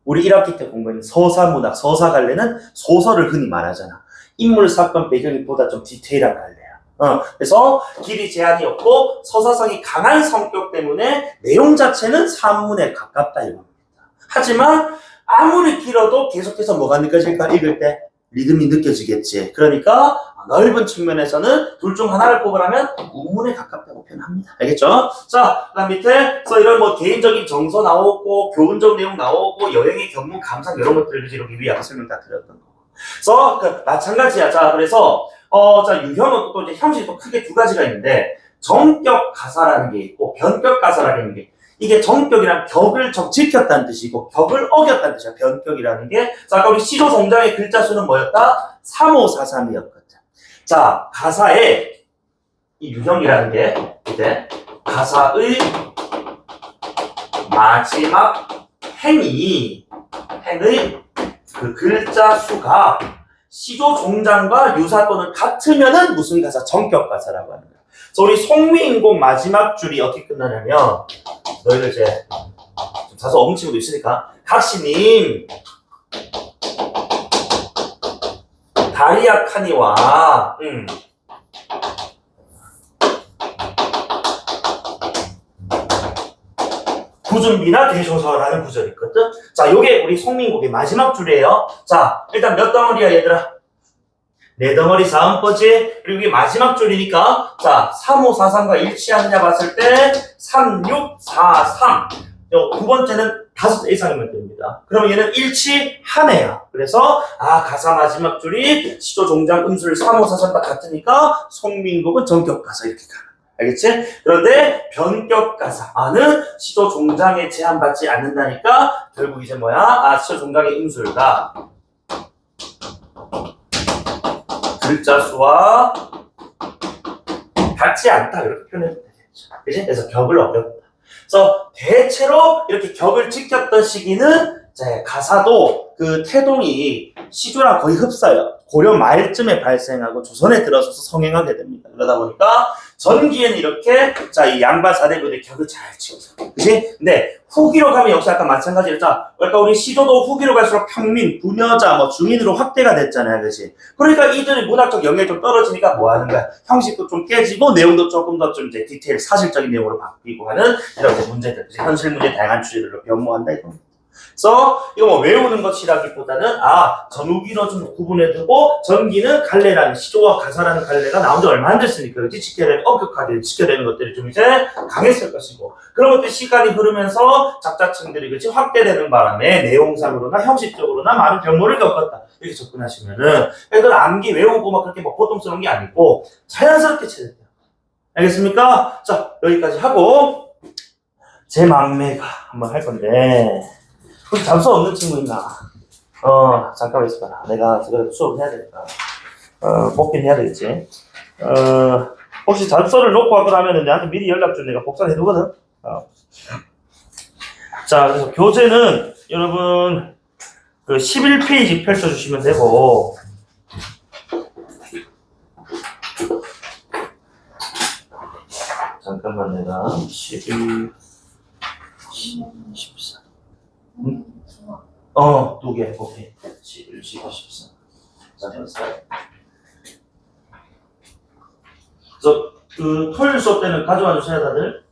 우리 1학기 때 공부했는 서사문학, 서사갈래는 소설을 흔히 말하잖아. 인물, 사건, 배경이 보다 좀 디테일한 갈래야. 그래서 길이 제한이 없고 서사성이 강한 성격 때문에 내용 자체는 산문에 가깝다 이겁니다. 하지만 아무리 길어도 계속해서 뭐가 느껴질까? 읽을 때 리듬이 느껴지겠지. 그러니까 넓은 측면에서는 둘 중 하나를 꼽으라면 운문에 가깝다고 표현합니다. 알겠죠? 자, 그다음 밑에 그래서 이런 뭐 개인적인 정서 나오고 교훈적 내용 나오고 여행의 견문 감상 이런 것들을 이렇게 위에 설명 다 드렸던 거. 그래서 마찬가지야. 자, 그래서 자 유형은 또 이제 형식이 또 크게 두 가지가 있는데 정격 가사라는 게 있고 변격 가사라는 게 이게 정격이란 격을 지켰다는 뜻이고 격을 어겼다는 뜻이야. 변격이라는 게. 자, 아까 우리 시조 종장의 글자 수는 뭐였다? 3543이었거든. 자, 가사에 이 유형이라는 게 이제 가사의 마지막 행의 그 글자 수가 시조 종장과 유사 또는 같으면은 무슨 가사? 정격 가사라고 하는 거야. 그래서 우리 송미인곡 마지막 줄이 어떻게 끝나냐면 너희들 이제 좀 다소 어문 친구도 있으니까 각시님 다리아카니와 구준비나 대조서라는 구절이 있거든. 자, 요게 우리 송민곡의 마지막 줄이에요. 자, 일단 몇 덩어리야 얘들아? 네 덩어리 사음버지. 그리고 이게 마지막 줄이니까 자 3543과 일치하느냐 봤을 때 3643. 두 번째는 5개 이상이면 됩니다. 그러면 얘는 일치하네요. 그래서 가사 마지막 줄이 시조 종장 음술 3543과 같으니까 송민곡은 정격 가사 이렇게 가는 거야. 알겠지? 그런데 변격 가사는 시조 종장에 제한받지 않는다니까 결국 이제 뭐야? 시조 종장의 음술가 글자 수와 같지 않다 이렇게 표현해도 되겠죠. 그치? 그래서 격을 어겼다. 그래서 대체로 이렇게 격을 지켰던 시기는 이제 가사도 그 태동이 시조랑 거의 흡사해요. 고려 말쯤에 발생하고 조선에 들어서서 성행하게 됩니다. 그러다 보니까 전기에는 이렇게 자, 이 양반 사대부들이 격을 잘 치고서 그치? 근데 후기로 가면 역시 아까 마찬가지로 자, 그러니까 우리 시조도 후기로 갈수록 평민, 부녀자, 뭐 중인으로 확대가 됐잖아요. 그치? 그러니까 이들의 문학적 영역이 좀 떨어지니까 뭐 하는 거야? 형식도 좀 깨지고 내용도 조금 더 좀 이제 디테일, 사실적인 내용으로 바뀌고 하는 이런 문제들. 현실 문제 다양한 주제들로 변모한다 이거. 그래서 이거 뭐 외우는 것이라기보다는 전후기로 좀 구분해두고 전기는 갈래라는 시조와 가사라는 갈래가 나온 지 얼마 안 됐으니까 그렇지 지켜내는 엄격하게 지켜내는 것들이 좀 이제 강했을 것이고 그런 것들 시간이 흐르면서 작자층들이 그렇지 확대되는 바람에 내용상으로나 형식적으로나 많은 변모를 겪었다 이렇게 접근하시면은 애들 암기 외우고 막 그렇게 뭐 고통스러운 게 아니고 자연스럽게 체득돼요. 알겠습니까? 자 여기까지 하고 제 막내가 한번 할 건데 혹시 잠수 없는 친구 있나? 잠깐만 있어봐. 내가 그래도 수업을 해야 되니까. 뽑긴 해야 되겠지. 혹시 잠수를 놓고 왔거나 하면은 내한테 미리 연락 줘. 내가 복사를 해두거든. 자, 그래서 교재는 여러분, 그 11페이지 펼쳐주시면 되고, 잠깐만 내가 11, 14. 응? 2개, 오케이. 11, 12, 14. 자, 됐어요. 그래서, 토요일 수업 때는 가져와 주세요, 다들.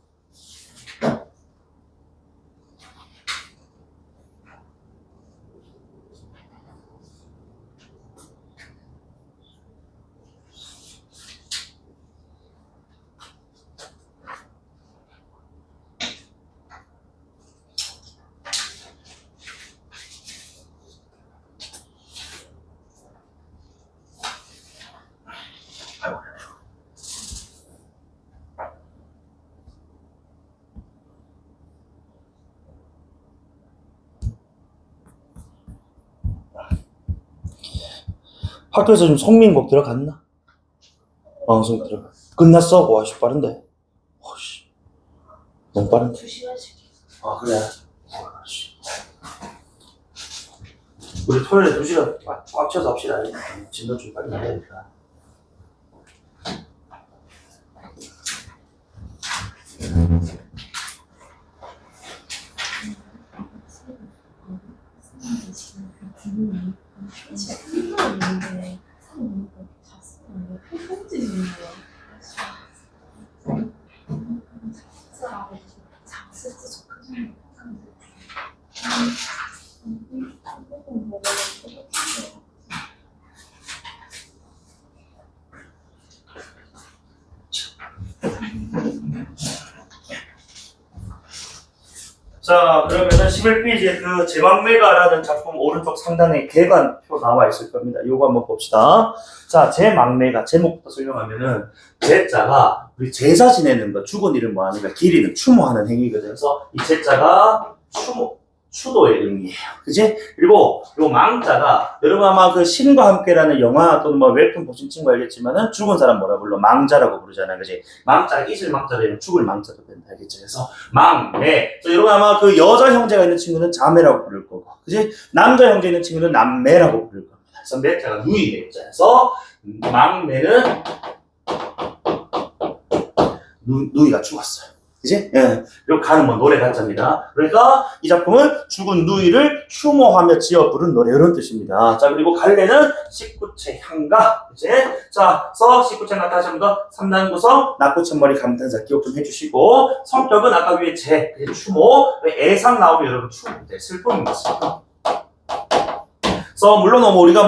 학교에서 지금 성민곡 들어갔나? 성민 들어가. 끝났어? 와, 씨, 빠른데. 씨. 너무 빠른데. 2시간씩. 그래. 씨. 우리 토요일에 2시간 꽉 쳐서 합시다. 진도 좀 빨리 해야 되니까. 자, 그러면은 11페이지에 그 제막매가라는 작품 오른쪽 상단에 개관표 나와 있을 겁니다. 이거 한번 봅시다. 자, 제막매가 제목부터 설명하면은 제자가 우리 제사 지내는 거, 죽은 이를 뭐 하는 거, 기리는 추모하는 행위거든요. 그래서 이 제자가 추도의 의미예요. 그지? 그리고 요 망자가 여러분 아마 그 신과 함께라는 영화 또는 뭐 웹툰 보신 친구 알겠지만은 죽은 사람 뭐라 불러? 망자라고 부르잖아요. 그지? 망자가 잊을 망자도 되면 죽을 망자도 된다. 알겠죠? 그래서 망매. 여러분 아마 그 여자 형제가 있는 친구는 자매라고 부를 거고. 그지? 남자 형제 있는 친구는 남매라고 부를 겁니다. 그래서 매자가 누이 매자에서 망매는 누이가 죽었어요. 그지? 예. 그리고 가는 뭐 노래 가짜입니다. 그러니까 이 작품은 죽은 누이를 추모하며 지어 부른 노래 이런 뜻입니다. 자, 그리고 갈래는 19채 향가. 그지? 자, 서 19채 향가 다시 한 번 더 3단 구성 낙고천머리 감탄사 기억 좀 해주시고 성격은 아까 위에 추모 애상 나오면 여러분 추모인데 슬픔인 것입니다. 그래서 물론 뭐 우리가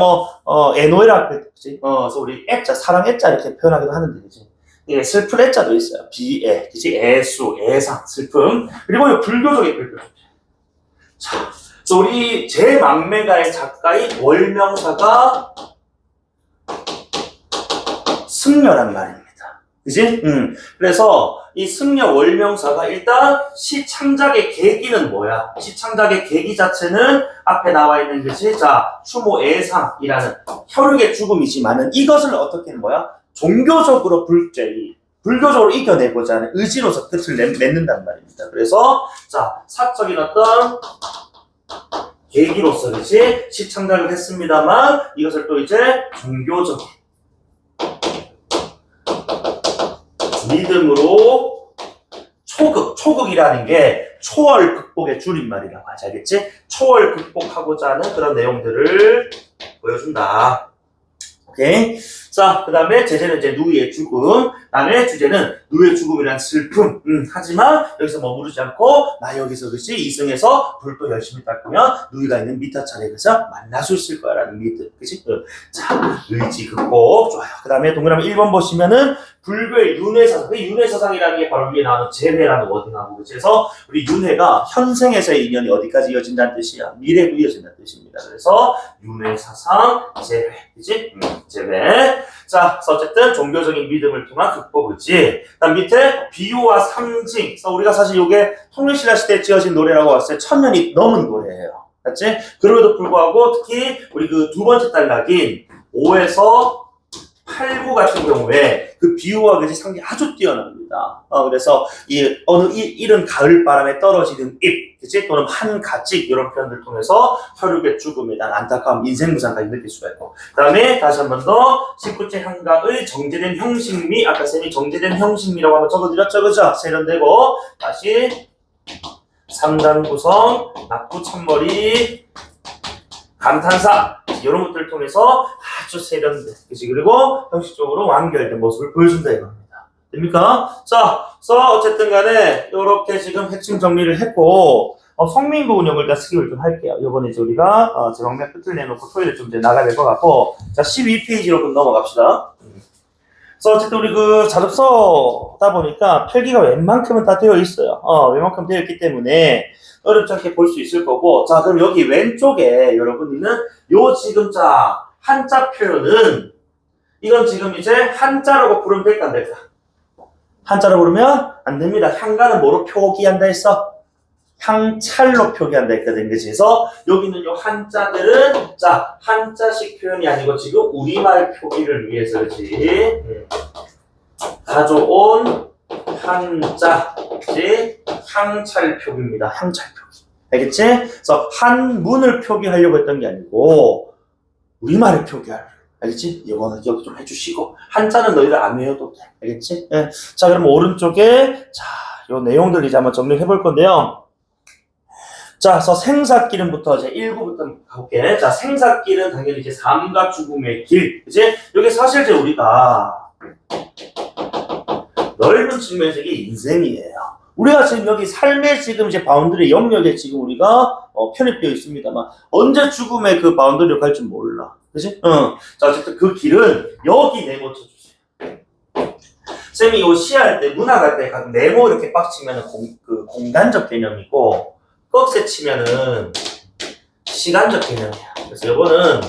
애노에라 그랬지? 그래서 우리 애자 사랑 애자 이렇게 표현하기도 하는데 그지? 예, 슬픈 애자도 있어요. 비애, 그치? 애수, 애상, 슬픔. 그리고 이 불교적인 불교. 자, 그래서 우리 제막매가의 작가의 월명사가 승려란 말입니다. 그치? 그래서 이 승려 월명사가 일단 시 창작의 계기는 뭐야? 시 창작의 계기 자체는 앞에 나와 있는 것이 자, 추모 애상이라는 혈육의 죽음이지만은 이것을 어떻게 하는 거야? 종교적으로 불교적으로 이겨내고자 하는 의지로서 끝을 맺는단 말입니다. 그래서 자 사적인 어떤 계기로서 그치 시창작을 했습니다만 이것을 또 이제 종교적 믿음으로 초극이라는 게 초월 극복의 줄임말이라고 하지, 알겠지? 초월 극복하고자 하는 그런 내용들을 보여준다. 오케이. 자, 그 다음에 제재는 이제 누이의 죽음. 다음에 주제는 누이의 죽음이란 슬픔. 하지만 여기서 머무르지 않고 나 여기서 그치 이승에서 불도 열심히 닦으면 누이가 있는 밑에 차례에서 만날 수 있을 거야라는 믿음. 그치? 자, 의지 극복. 좋아요. 그 다음에 동그라미 1번 보시면은 불교의 윤회사상. 그 윤회사상이라는 게 바로 위에 나오는 재회라는 워딩하고 그래서 우리 윤회가 현생에서의 인연이 어디까지 이어진다는 뜻이야. 미래로 이어진다는 뜻입니다. 그래서 윤회사상 재회. 그치? 재회. 자, 그래서 어쨌든 종교적인 믿음을 통한 극복이지. 그다음 밑에 비유와 상징. 그래서 우리가 사실 이게 통일신라 시대에 지어진 노래라고 봤을 때 1000년이 넘은 노래예요. 맞지? 그럼에도 불구하고 특히 우리 그 두 번째 단락인 5에서 8, 9 같은 경우에 그 비유와 그 상징이 아주 뛰어납니다. 그래서 어느 이른 가을 바람에 떨어지는 잎, 그치? 또는 한 가지 이런 표현들을 통해서 혈육의 죽음에 대한 안타까움, 인생 무상까지 느낄 수가 있고. 그 다음에 다시 한 번 더 19제 향각의 정제된 형식미, 아까 쌤이 정제된 형식미라고 한번 적어드렸죠, 그죠? 세련되고 다시 3단 구성, 낙구 첫머리, 감탄사 이런 것들을 통해서 아주 세련된, 그치? 그리고 형식적으로 완결된 모습을 보여준다 이겁니다. 됩니까? 자, 그래서 어쨌든 간에 이렇게 지금 핵심 정리를 했고 성민 부분 이걸 일단 스킵을 좀 할게요. 이번에 이제 우리가 제방면 끝을 내놓고 토요일에 좀 이제 나가야 될 것 같고 자 12페이지로 좀 넘어갑시다. 그래서 어쨌든 우리 그 자습서다 보니까 필기가 웬만큼은 다 되어 있어요. 웬만큼 되어 있기 때문에 어렵지 않게 볼 수 있을 거고 자 그럼 여기 왼쪽에 여러분이는 요 지금 자 한자 표현은 이건 지금 이제 한자라고 부르면 될까 안 될까? 한자로 부르면 안 됩니다. 향가는 뭐로 표기한다 했어? 향찰로 표기한다 했거든. 그래서 여기는 요 한자들은 자 한자식 표현이 아니고 지금 우리말 표기를 위해서 그렇지 가져온 한자 즉 향찰 표기입니다. 향찰 표기. 알겠지? 그래서 한문을 표기하려고 했던 게 아니고 우리말을 표기하려고. 알겠지? 이거는 여기 좀 해주시고 한자는 너희들 안 외워도 돼. 알겠지? 네. 자 그럼 오른쪽에 자 요 내용들 이제 한번 정리해 볼 건데요. 자, 그래서 생사길은부터 이제 1구부터 가볼게. 자, 생사길은 당연히 이제 삶과 죽음의 길. 그치? 여기 사실 이제 우리가 넓은 측면에서 이게 인생이에요. 우리가 지금 여기 삶의 지금 이제 바운더리 영역에 지금 우리가 편입되어 있습니다만 언제 죽음의 그 바운더리를 갈지 몰라. 그치? 자, 어쨌든 그 길은 여기 네모 쳐주세요. 쌤이 이거 시할 때 문학 할 때 가끔 네모 이렇게 빡치면 그 공간적 개념이고 꺽쇠 치면은 시간적 개념이야. 그래서 이거는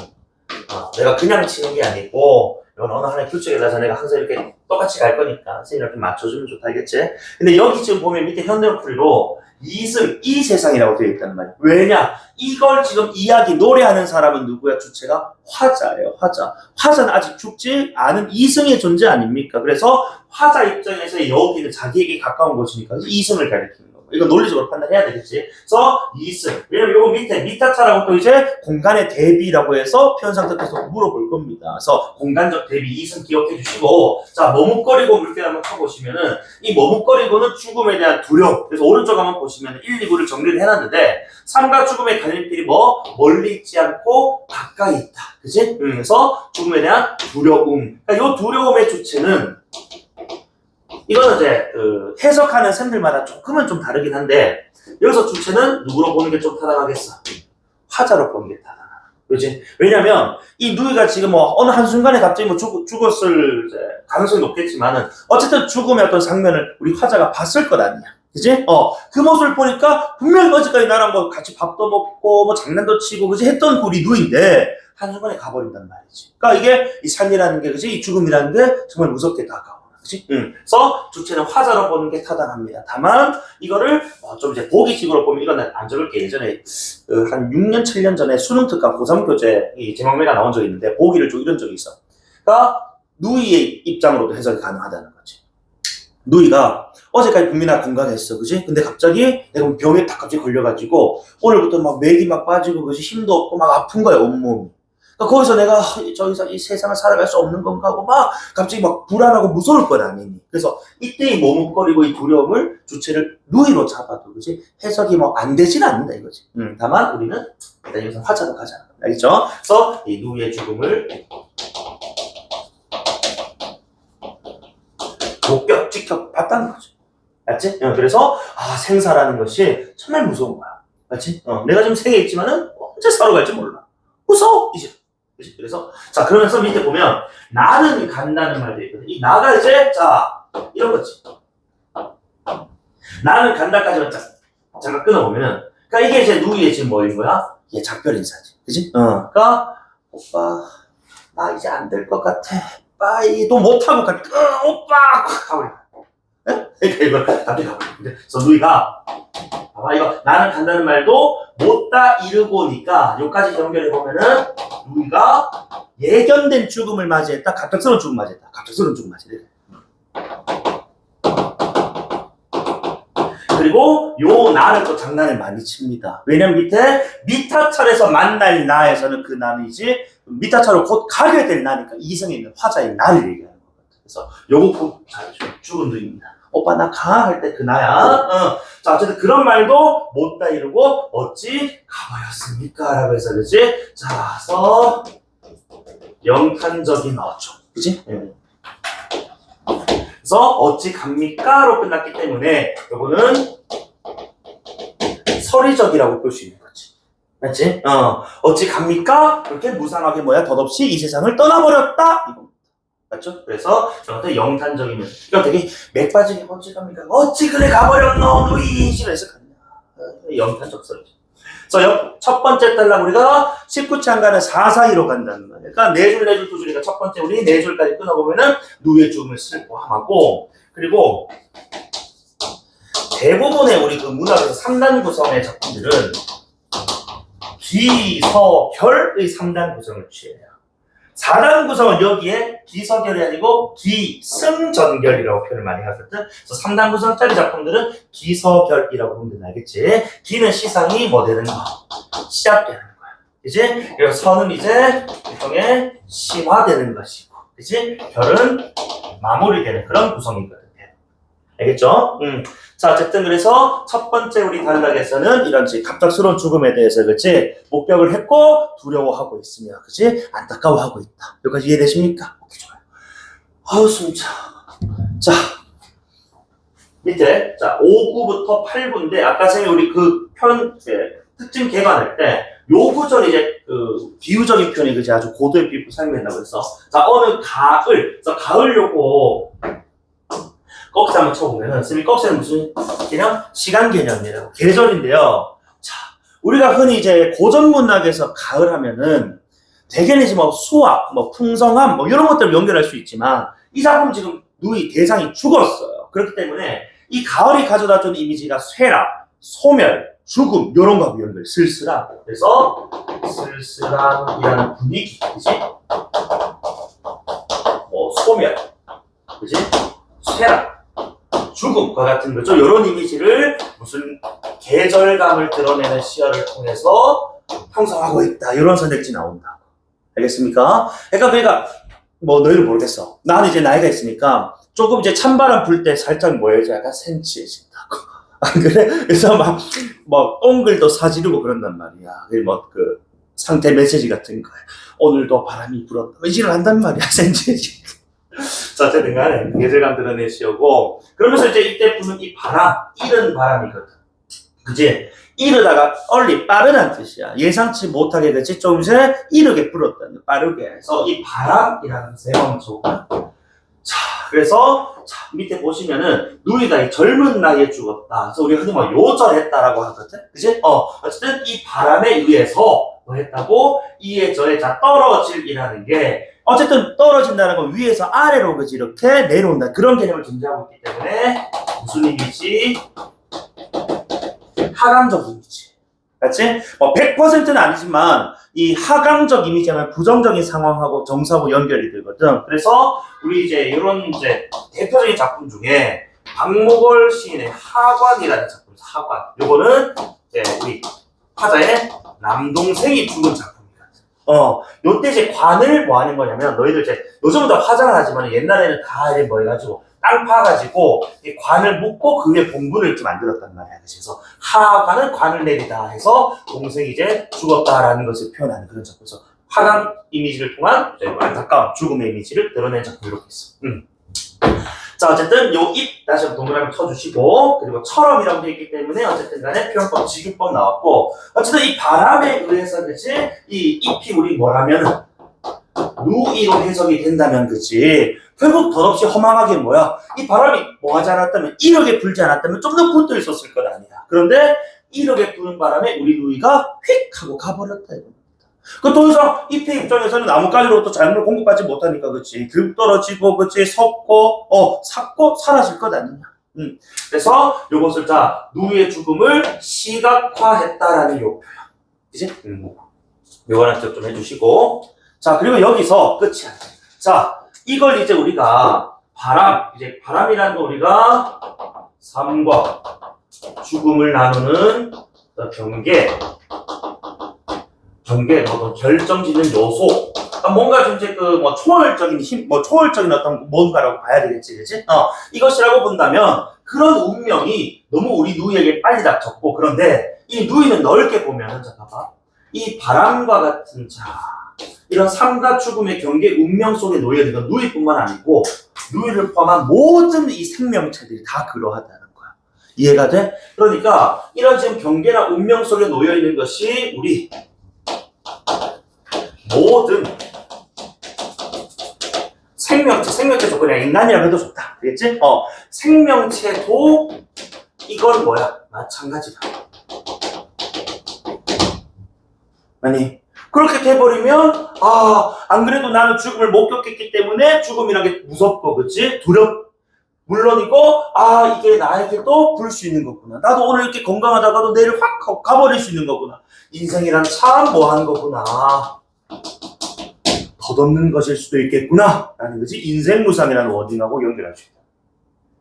내가 그냥 치는 게 아니고 이건 어느 하나의 규칙에 따라서 내가 항상 이렇게 똑같이 갈 거니까 선생님 이렇게 맞춰주면 좋다 알겠지? 근데 여기 지금 보면 밑에 현대어풀이로 이승, 이 세상이라고 되어 있단 말이야. 왜냐? 이걸 지금 이야기 노래하는 사람은 누구야? 주체가 화자예요. 화자. 화자는 아직 죽지 않은 이승의 존재 아닙니까? 그래서 화자 입장에서 여기는 자기에게 가까운 곳이니까 이승을 가리키는 거고. 이거 논리적으로 판단해야 되겠지. 그래서 이승. 왜냐면 요거 밑에 미타차라고 또 이제 공간의 대비라고 해서 표현 상태에서 물어볼 겁니다. 그래서 공간적 대비 이승 기억해 주시고 자 머뭇거리고 물개 한번 쳐보시면은 이 머뭇거리고는 죽음에 대한 두려움. 그래서 오른쪽 한번 보시면 1, 2, 9를 정리를 해놨는데 삶과 죽음의 갈림길이 뭐 멀리 있지 않고 가까이 있다. 그치? 그래서 죽음에 대한 두려움. 그러니까 이 두려움의 주체는 이거는 이제 그 해석하는 쌤들마다 조금은 좀 다르긴 한데 여기서 주체는 누구로 보는 게 좀 타당하겠어? 화자로 보는 게 타당하다. 그렇지? 왜냐면 이 누이가 지금 뭐 어느 한순간에 갑자기 뭐 죽었을 이제 가능성이 높겠지만은 어쨌든 죽음의 어떤 장면을 우리 화자가 봤을 것 아니야. 그치? 그 모습을 보니까 분명히 어제까지 나랑 뭐 같이 밥도 먹고 뭐 장난도 치고 그치? 했던 우리 누이인데 한순간에 가버린단 말이지. 그러니까 이게 이 삶이라는 게 그치? 이 죽음이라는 게 정말 무섭게 다가와. 그래서 주체는 화자로 보는 게 타당합니다. 다만 이거를 좀 이제 보기식으로 보면 이거는 안 적을게. 예전에 한 6년 7년 전에 수능 특강 고3 교재 이 제목매가 나온 적이 있는데 보기를 좀 이런 적이 있어. 그러니까 누이의 입장으로도 해석이 가능하다는 거지. 누이가 어제까지 국민아 건강했어, 그지? 근데 갑자기 내가 병에 딱 갑자기 걸려가지고 오늘부터 막 맥이 막 빠지고, 그지? 힘도 없고 막 아픈 거야, 온몸이. 그러니까 거기서 내가 저기서 이 세상을 살아갈 수 없는 건가 하고 막 갑자기 막 불안하고 무서울 건 아니니. 그래서 이때 이 머뭇거리고 이 두려움을 주체를 누이로 잡아도, 그지? 해석이 뭐 안 되진 않는다 이거지. 다만 우리는 일단 여기서 화자로 가자. 알겠죠? 그래서 이 누이의 죽음을 목격, 직접 봤다는 거죠. 맞지? 그래서 생사라는 것이 정말 무서운 거야. 맞지? 내가 지금 생에 있지만은 언제 사러 갈지 몰라. 무서워 이제. 그치? 그래서 자, 그러면서 밑에 보면 나는 간다는 말도 있거든. 이 나가 이제 자 이런 거지. 나는 간다까지만 잠깐 끊어보면은, 그러니까 이게 이제 누이의 지금 뭐인 거야? 이게 작별 인사지. 그치? 그러니까 오빠 나 이제 안 될 것 같아. 빠이 또 못하고 오빠 가버려. 그러니까 이걸 갑자기 가버려. 그래서 누이가 봐봐, 이거 나는 간다는 말도 못다 이르고니까 여기까지 연결해 보면은 누이가 예견된 죽음을 맞이했다. 갑작스러운 죽음 맞이했다. 갑작스러운 죽음 맞이했다. 그리고 요 나를 또 장난을 많이 칩니다. 왜냐면 밑에 미타철에서 만날 나에서는 그 나이지 미타철로 곧 가게 될 나니까 이성에 있는 화자의 나를 얘기하는 거거든. 그래서 요거 죽은 누이입니다. 오빠 나 가 할 때 그 나야. 자, 어쨌든 그런 말도 못다 이루고 어찌 가버렸습니까? 라고 해서, 그지? 자, 그래서 영탄적인 어조, 그지? 그래서 어찌 갑니까?로 끝났기 때문에 요거는 서리적이라고 볼 수 있는 거지. 맞지? 어찌 갑니까? 이렇게 무상하게 덧없이 이 세상을 떠나버렸다. 이거. 맞죠? 그래서 저한테 영탄적이면 이거 되게 맥빠지게 어찌 갑니까? 어찌 그래 가버렸노 누이 싫어해서 갔냐. 영탄적 설이죠. 그래서 첫 번째 달랑 우리가 19창가는 442로 간다는 말이에요. 그러니까 4줄 4줄 2줄이니까 첫 번째 우리 4줄까지 끊어보면은 누이의 죽음을 슬퍼하고, 그리고 대부분의 우리 그 문학에서 3단 구성의 작품들은 기서결의 3단 구성을 취해요. 4단 구성은 여기에 기서결이 아니고 기승전결이라고 표현을 많이 하거든. 그래서 3단 구성짜리 작품들은 기서결이라고 보면 되는, 알겠지? 기는 시상이 뭐 되는 거? 시작되는 거야. 그치? 그리고 선은 이제 일종의 심화되는 것이고, 그치? 결은 마무리되는 그런 구성이거든. 알겠죠? 자, 어쨌든 그래서 첫 번째 우리 단락에서는 이런 갑작스러운 죽음에 대해서, 그치? 목격을 했고 두려워하고 있으며, 그치? 안타까워하고 있다. 여기까지 이해되십니까? 오케이, 좋아요. 아우, 숨차. 자, 밑에 자 5구부터 8구인데 아까 전에 우리 그 특징 개관할 때 요 구절이 이제 그 비유적인 표현이, 그치? 아주 고도의 비유 사용된다고 해서, 자, 어느 가을, 그래서 가을 요거 꺽쇠 한번 쳐보면은, 선생님 꺽쇠는 무슨 개념? 시간 개념이라고. 계절인데요. 자, 우리가 흔히 이제 고전 문학에서 가을 하면은 대개는 이제 뭐 수확, 뭐 풍성함, 뭐 이런 것들을 연결할 수 있지만, 이 작품 지금 누이 대상이 죽었어요. 그렇기 때문에 이 가을이 가져다 준 이미지가 쇠락, 소멸, 죽음, 이런 거하고 연결, 쓸쓸함. 그래서 쓸쓸함이라는 분위기, 그지? 뭐 소멸, 그지? 쇠락, 죽음과 같은 거죠. 이런 이미지를 무슨 계절감을 드러내는 시어를 통해서 형성하고 있다. 이런 선택지 나온다. 알겠습니까? 그러니까 뭐 너희는 모르겠어. 나는 이제 나이가 있으니까 조금 이제 찬바람 불 때 살짝 뭐예요? 약간 센치해진다고. 안 그래? 그래서 막 똥글도 사지르고 그런단 말이야. 그 상태 메시지 같은 거야. 오늘도 바람이 불었다. 이지를 한단 말이야. 센치해지. 자, 어쨌든 간에 계절감 드러내시오고, 그러면서 이제 이때 부는 이 바람, 이른 바람이거든. 그지? 이르다가 얼리, 빠르다는 뜻이야. 예상치 못하게, 그치? 좀 이제 이르게 불었다는, 빠르게. 그래서 이 바람이라는 세번 조가. 자, 그래서 자, 밑에 보시면은 누이가 이 젊은 나이에 죽었다. 그래서 우리가 흔히 뭐 요절했다라고 하거든. 그치? 어쨌든 이 바람에 의해서 뭐 했다고? 이에 저에 자 떨어질이라는 게 어쨌든 떨어진다는 건 위에서 아래로, 그지? 이렇게 내려온다. 그런 개념을 존재하고 있기 때문에 무슨 이미지? 하강적 이미지. 맞지? 100%는 아니지만 이 하강적 이미지는 부정적인 상황하고 정서하고 연결이 되거든. 그래서 우리 이제 이런 이제 대표적인 작품 중에 박목월 시인의 하관이라는 작품. 하관. 요거는 이제 우리 화자의 남동생이 죽은 작품입니다. 요때 이제 관을 뭐 하는 거냐면, 너희들 이제 요즘은 다 화장을 하지만 옛날에는 다 이제 뭐 해가지고 땅 파가지고 이 관을 묶고 그 위에 봉분을 이렇게 만들었단 말이야. 그래서 하관은 관을 내리다 해서 동생이 이제 죽었다라는 것을 표현하는 그런 작품에서 화강 이미지를 통한 안타까운 죽음의 이미지를 드러낸 작품 이렇게 있어. 자, 어쨌든 요 입 다시 한번 동그라미 쳐주시고, 그리고 철업이라고 되어 있기 때문에 어쨌든 간에 표현법, 직유법 나왔고, 어쨌든 이 바람에 의해서 그치 이 잎이 우리 뭐라면 누이로 해석이 된다면 그치 결국 덧없이 허망하게 뭐야 이 바람이 뭐 하지 않았다면 이렇게 불지 않았다면 좀 더 붙어 있었을 것 아니야. 그런데 이렇게 부는 바람에 우리 누이가 휙 하고 가버렸다 이겁니다. 그 더 이상 잎의 입장에서는 나뭇가지로부터 잘못 공급받지 못하니까 그치 들 떨어지고 그치 섰고 삭고 사라질 것 아니냐. 그래서 요것을 자 누이의 죽음을 시각화했다라는 요 표현 그치? 요거는 좀 해주시고, 자 그리고 여기서 끝이 아니야. 자 이걸 이제 우리가 바람이라는 거 우리가 삶과 죽음을 나누는 경계, 결정짓는 요소. 그러니까 뭔가 좀 이제 뭐 초월적인 힘, 뭐 초월적인 어떤 뭔가라고 봐야 되겠지, 그렇지? 이것이라고 본다면 그런 운명이 너무 우리 누이에게 빨리 닥쳤고, 그런데 이 누이는 넓게 보면, 자 봐봐, 이 바람과 같은 이런 삶과 죽음의 경계 운명 속에 놓여 있는 건 누이뿐만 아니고 누이를 포함한 모든 이 생명체들이 다 그러하다는 거야. 이해가 돼? 그러니까 이런 지금 경계나 운명 속에 놓여 있는 것이 우리 모든 생명체도 그냥 인간이라고 해도 좋다. 알겠지? 생명체도 이건 뭐야? 마찬가지다. 아니 그렇게 돼버리면 안 그래도 나는 죽음을 못 겪겠기 때문에 죽음이란 게 무섭고 그치? 물론이고 이게 나에게도 불 수 있는 거구나. 나도 오늘 이렇게 건강하다가도 내일 확 가버릴 수 있는 거구나. 인생이란 참 뭐한 거구나. 덧없는 것일 수도 있겠구나 라는 거지. 인생무상이라는 워딩하고 연결할 수 있다.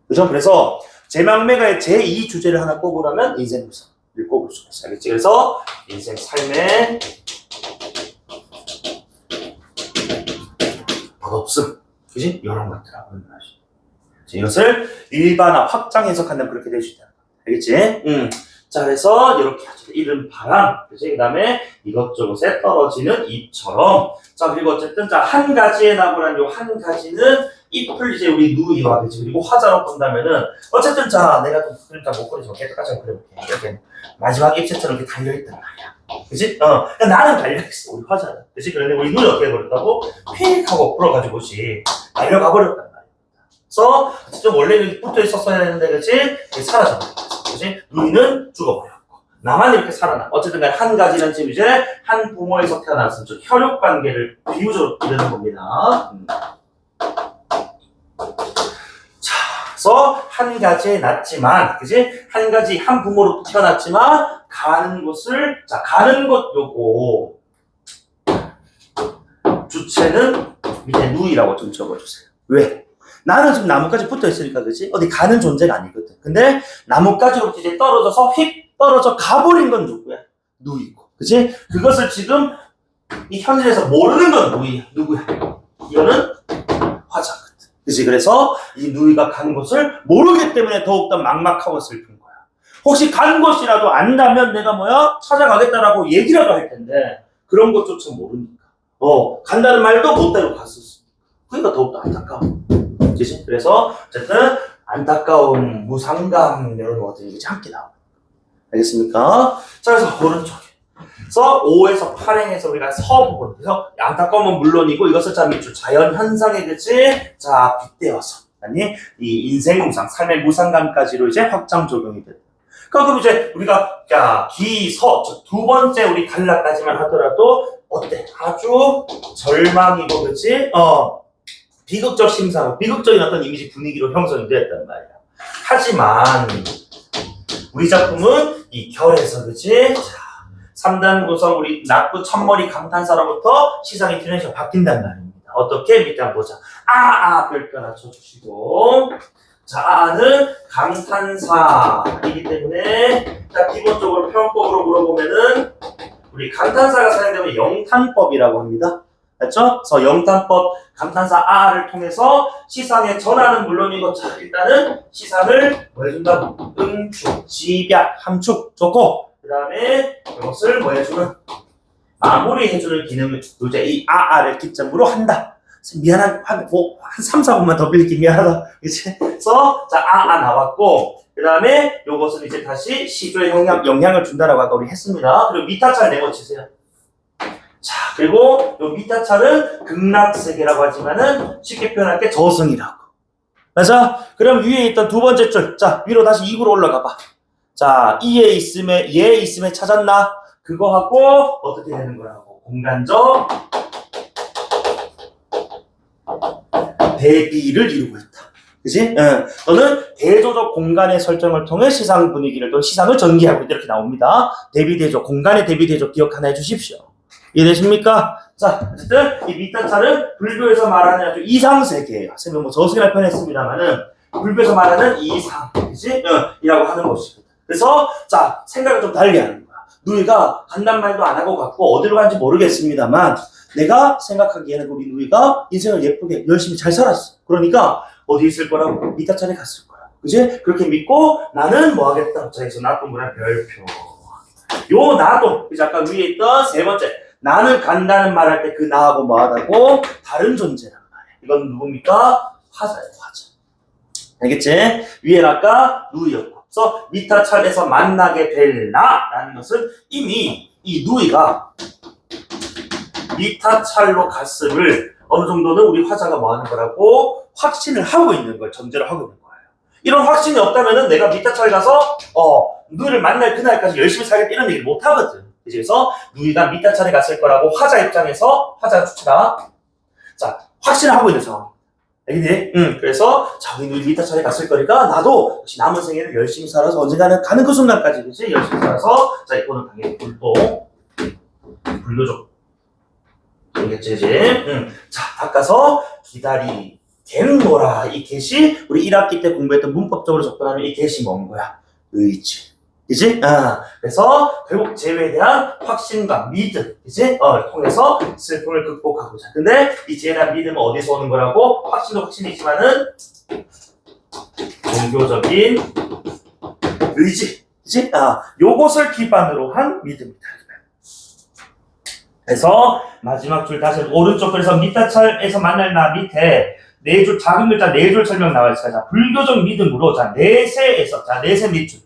그죠? 그래서 제망매가의 제2 주제를 하나 꼽으라면 인생무상을 꼽을 수가 있어. 알겠지? 그래서 인생 삶의 덧없음, 그지? 이런 것들하고 연결하시. 이것을 일반화, 확장 해석한다면 그렇게 될 수 있다. 알겠지? 자, 그래서 이렇게 하죠. 이른 바람, 그지? 그 다음에 이것저것에 떨어지는 잎처럼. 자, 그리고 어쨌든 한 가지의 나무란 요 한 가지는 잎을 이제 우리 누이와 그지? 그리고 화자로 본다면은 어쨌든 내가 좀 목걸이 좀 깨끗하게 그려볼게. 이렇게 마지막 잎새처럼 이렇게 달려있단 말이야. 그치? 그러니까 나는 달려있어. 우리 화자는. 그치? 그런데 우리 눈이 어떻게 해버렸다고? 휙 하고 풀어가지고지. 달려가버렸단 말이야. 그래서, 어쨌든 원래는 이렇게 붙어 있었어야 했는데, 그치? 사라져버렸어. 그치? 눈이는 죽어버렸고. 나만 이렇게 살아나. 어쨌든 간에 한 가지는 지금 이제 한 부모에서 태어났으면 좀 혈육 관계를 비유적으로 이르는 겁니다. 그래서 한 가지에 낳지만, 그지? 한 가지, 한 부모로부터 태어났지만, 가는 곳을, 가는 곳 요거. 주체는 밑에 누이라고 좀 적어주세요. 왜? 나는 지금 나뭇가지 붙어 있으니까, 그지? 어디 가는 존재가 아니거든. 근데 나뭇가지로부터 이제 떨어져서 휙 떨어져 가버린 건 누구야? 누이고. 그지? 그것을 지금 이 현실에서 모르는 건 누구야? 이거는 화자. 그치? 그래서 이 누이가 간 곳을 모르기 때문에 더욱더 막막하고 슬픈 거야. 혹시 간 곳이라도 안다면 내가 찾아가겠다라고 얘기라도 할 텐데 그런 것조차 모르니까 간다는 말도 못대로 갔었어. 그러니까 더욱더 안타까워. 그치? 그래서 어쨌든 안타까움, 무상감 이런 것들이 함께 나와. 알겠습니까? 자, 그래서 오른쪽에 그래서 5에서 8행에서 우리가 부분. 그래서 안타까움은 물론이고 이것을 밑줄 자연 현상에 자 빗대어서 아니 이 인생 무상, 삶의 무상감까지로 이제 확장 적용이 된다. 그럼 이제 우리가 기서 두 번째 우리 단락까지만 하더라도 어때? 아주 절망이고 그렇지? 비극적 심상, 비극적인 어떤 이미지 분위기로 형성이 되었단 말이야. 하지만 우리 작품은 이 결에서 그렇지? 3단 구성 우리 낙부 첫머리 감탄사로부터 시상이 트랜시가 바뀐단 말입니다. 어떻게? 밑에 한번 보자. 별표 하나 쳐주시고 자, 아는 감탄사이기 때문에 자, 기본적으로 표현법으로 물어보면은 우리 감탄사가 사용되면 영탄법이라고 합니다. 맞죠? 그래서 영탄법 감탄사 아를 통해서 시상의 전하는 물론이고 자, 일단은 시상을 뭐 해준다고? 응축, 집약, 함축 좋고 그 다음에 이것을 뭐 해주는 마무리해주는 기능을 이제 이 아를 기점으로 한다. 미안한 한 3, 4분만 더 빌리기 미안하다. 그치? 그래서 자, 나왔고 그 다음에 요것은 이제 다시 시조에 영향을 준다라고 아까 우리 했습니다. 그리고 미타차를 내고치세요. 자, 그리고 요 미타차는 극락세계라고 하지만은 쉽게 표현할게 저승이라고. 그래서 그럼 위에 있던 두 번째 줄, 자 위로 다시 2구로 올라가 봐. 자, 이에 있음에 찾았나? 그거하고 어떻게 되는 거라고? 공간적 대비를 이루고 있다. 그치? 또는 대조적 공간의 설정을 통해 시상 분위기를 또 시상을 전개하고 있다. 이렇게 나옵니다. 대비대조, 공간의 대비대조 기억 하나 해주십시오. 이해되십니까? 자, 어쨌든 이 미타차는 불교에서 말하는 아주 이상세계예요. 선생님 뭐 저승이라 표현했습니다만은 불교에서 말하는 이상, 그치? 이라고 하는 것이거든. 그래서 자, 생각을 좀 달리 하는 거야. 누이가 간단 말도 안 하고 갔고 어디로 간지 모르겠습니다만 내가 생각하기에는 우리 누이가 인생을 예쁘게 열심히 잘 살았어. 그러니까 어디 있을 거라고? 미타차에 갔을 거야. 그치? 그렇게 믿고 나는 뭐 하겠다. 자, 여기서 나동그란 별표. 요 나동, 그치? 아까 위에 있던 세 번째. 나는 간다는 말 할 때 그 나하고 뭐하다고? 다른 존재란 말이야. 이건 누굽니까? 화자예요, 화자. 알겠지? 위에는 아까 누이였고. 그래서 미타차에서 만나게 될 나라는 것은 이미 이 누이가 미타찰로 갔음을 어느 정도는 우리 화자가 뭐 하는 거라고 확신을 하고 있는 걸 전제로 하고 있는 거예요. 이런 확신이 없다면은 내가 미타찰 가서 누이를 만날 그날까지 열심히 살겠다 이런 얘기를 못 하거든. 그래서 누이가 미타찰에 갔을 거라고 화자 입장에서 화자가 주체가 자 확신을 하고 있는 상황. 알겠니? 그래서 자 우리 누이 미타찰에 갔을 거니까 나도 역시 남은 생애를 열심히 살아서 언젠가는 가는 그 순간까지 그치? 열심히 살아서 자 이거는 당연히 불교적 알겠지? 자, 바꿔서 기다리겠노라. 이 get이 우리 1학기 때 공부했던 문법적으로 접근하면 이 get이 뭔 거야? 의지. 그치? 그래서 결국 재회에 대한 확신과 믿음, 그치? 통해서 슬픔을 극복하고자. 근데 이 재회에 대한 믿음은 어디서 오는 거라고? 확신도 확신이지만은 종교적인 의지, 그치? 요것을 기반으로 한 믿음이다. 그래서 마지막 줄 다시 오른쪽 그래서 미타찰에서 만날 나 밑에 네 줄 작은 글자 네 줄 설명 나와 있어요. 자, 불교적 믿음으로 자 내세에서 자 내세 밑줄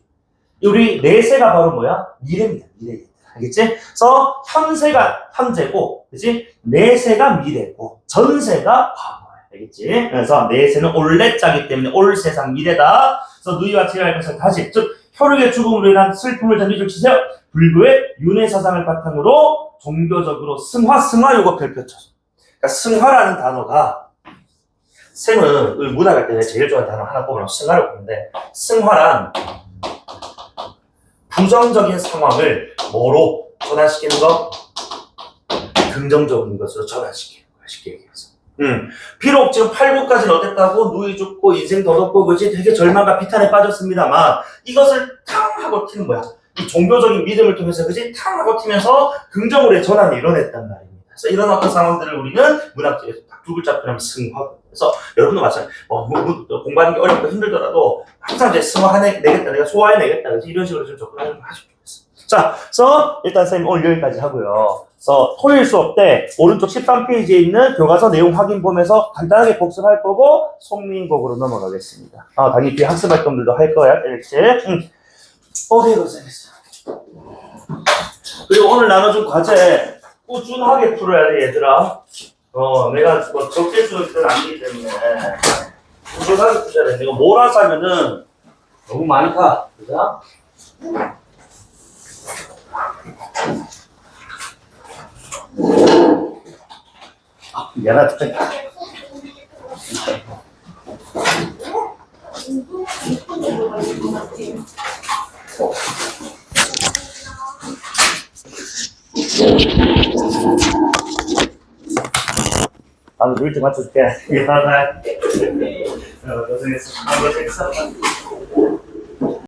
우리 내세가 바로 뭐야? 미래입니다. 미래. 알겠지? 그래서 현세가 현재고, 그렇지? 내세가 미래고 전세가 과거야. 알겠지? 그래서 내세는 올레자기 때문에 올 세상 미래다. 그래서 누이와 제할 것을 다시 즉 혈육의 죽음으로 인한 슬픔을 전해줄 치세요. 불교의 윤회 사상을 바탕으로 종교적으로 승화 요거 별표쳐. 그러니까 승화라는 단어가 쌤은 문학할 때 제일 좋아하는 단어 하나 뽑으면 승화를 뽑는데 승화란 부정적인 상황을 뭐로 전환시키는 거? 긍정적인 것으로 전환시키는 거야. 쉽게 얘기해서. 비록 지금 8부까지는 어땠다고 누이 죽고 인생 더덥고 그지 되게 절망과 비탄에 빠졌습니다만 이것을 탕 하고 튀는 거야. 이 종교적인 믿음을 통해서 그지 탕 하고 튀면서 긍정으로의 전환이 일어났단 말입니다. 그래서 이런 어떤 상황들을 우리는 문학적에서 딱 두 글자 표현하면 승화. 그래서 여러분도 마찬가지. 공부하는 게 어렵고 힘들더라도 항상 이제 승화해내겠다, 내가 소화해내겠다, 그지 이런 식으로 좀 접근하는 걸 하시면 좋겠어. 자, 그래서 일단 선생님 오늘 여기까지 하고요. 그래서 토요일 수업 때 오른쪽 13페이지에 있는 교과서 내용 확인 보면서 간단하게 복습할 거고 송민곡으로 넘어가겠습니다. 당연히 뒤에 학습 활동들도 할 거야. 이렇게. 오케이, 고생했어. 그리고 오늘 나눠준 과제 꾸준하게 풀어야 돼, 얘들아. 내가 뭐 적게 쓰는 건 아니기 때문에 꾸준하게 풀어야 돼. 내가 몰아서 하면은 너무 많다. 그죠? 미안하다. 나도 룰 좀 맞춰줄게. 미안하다. 고생했어. 고생했어.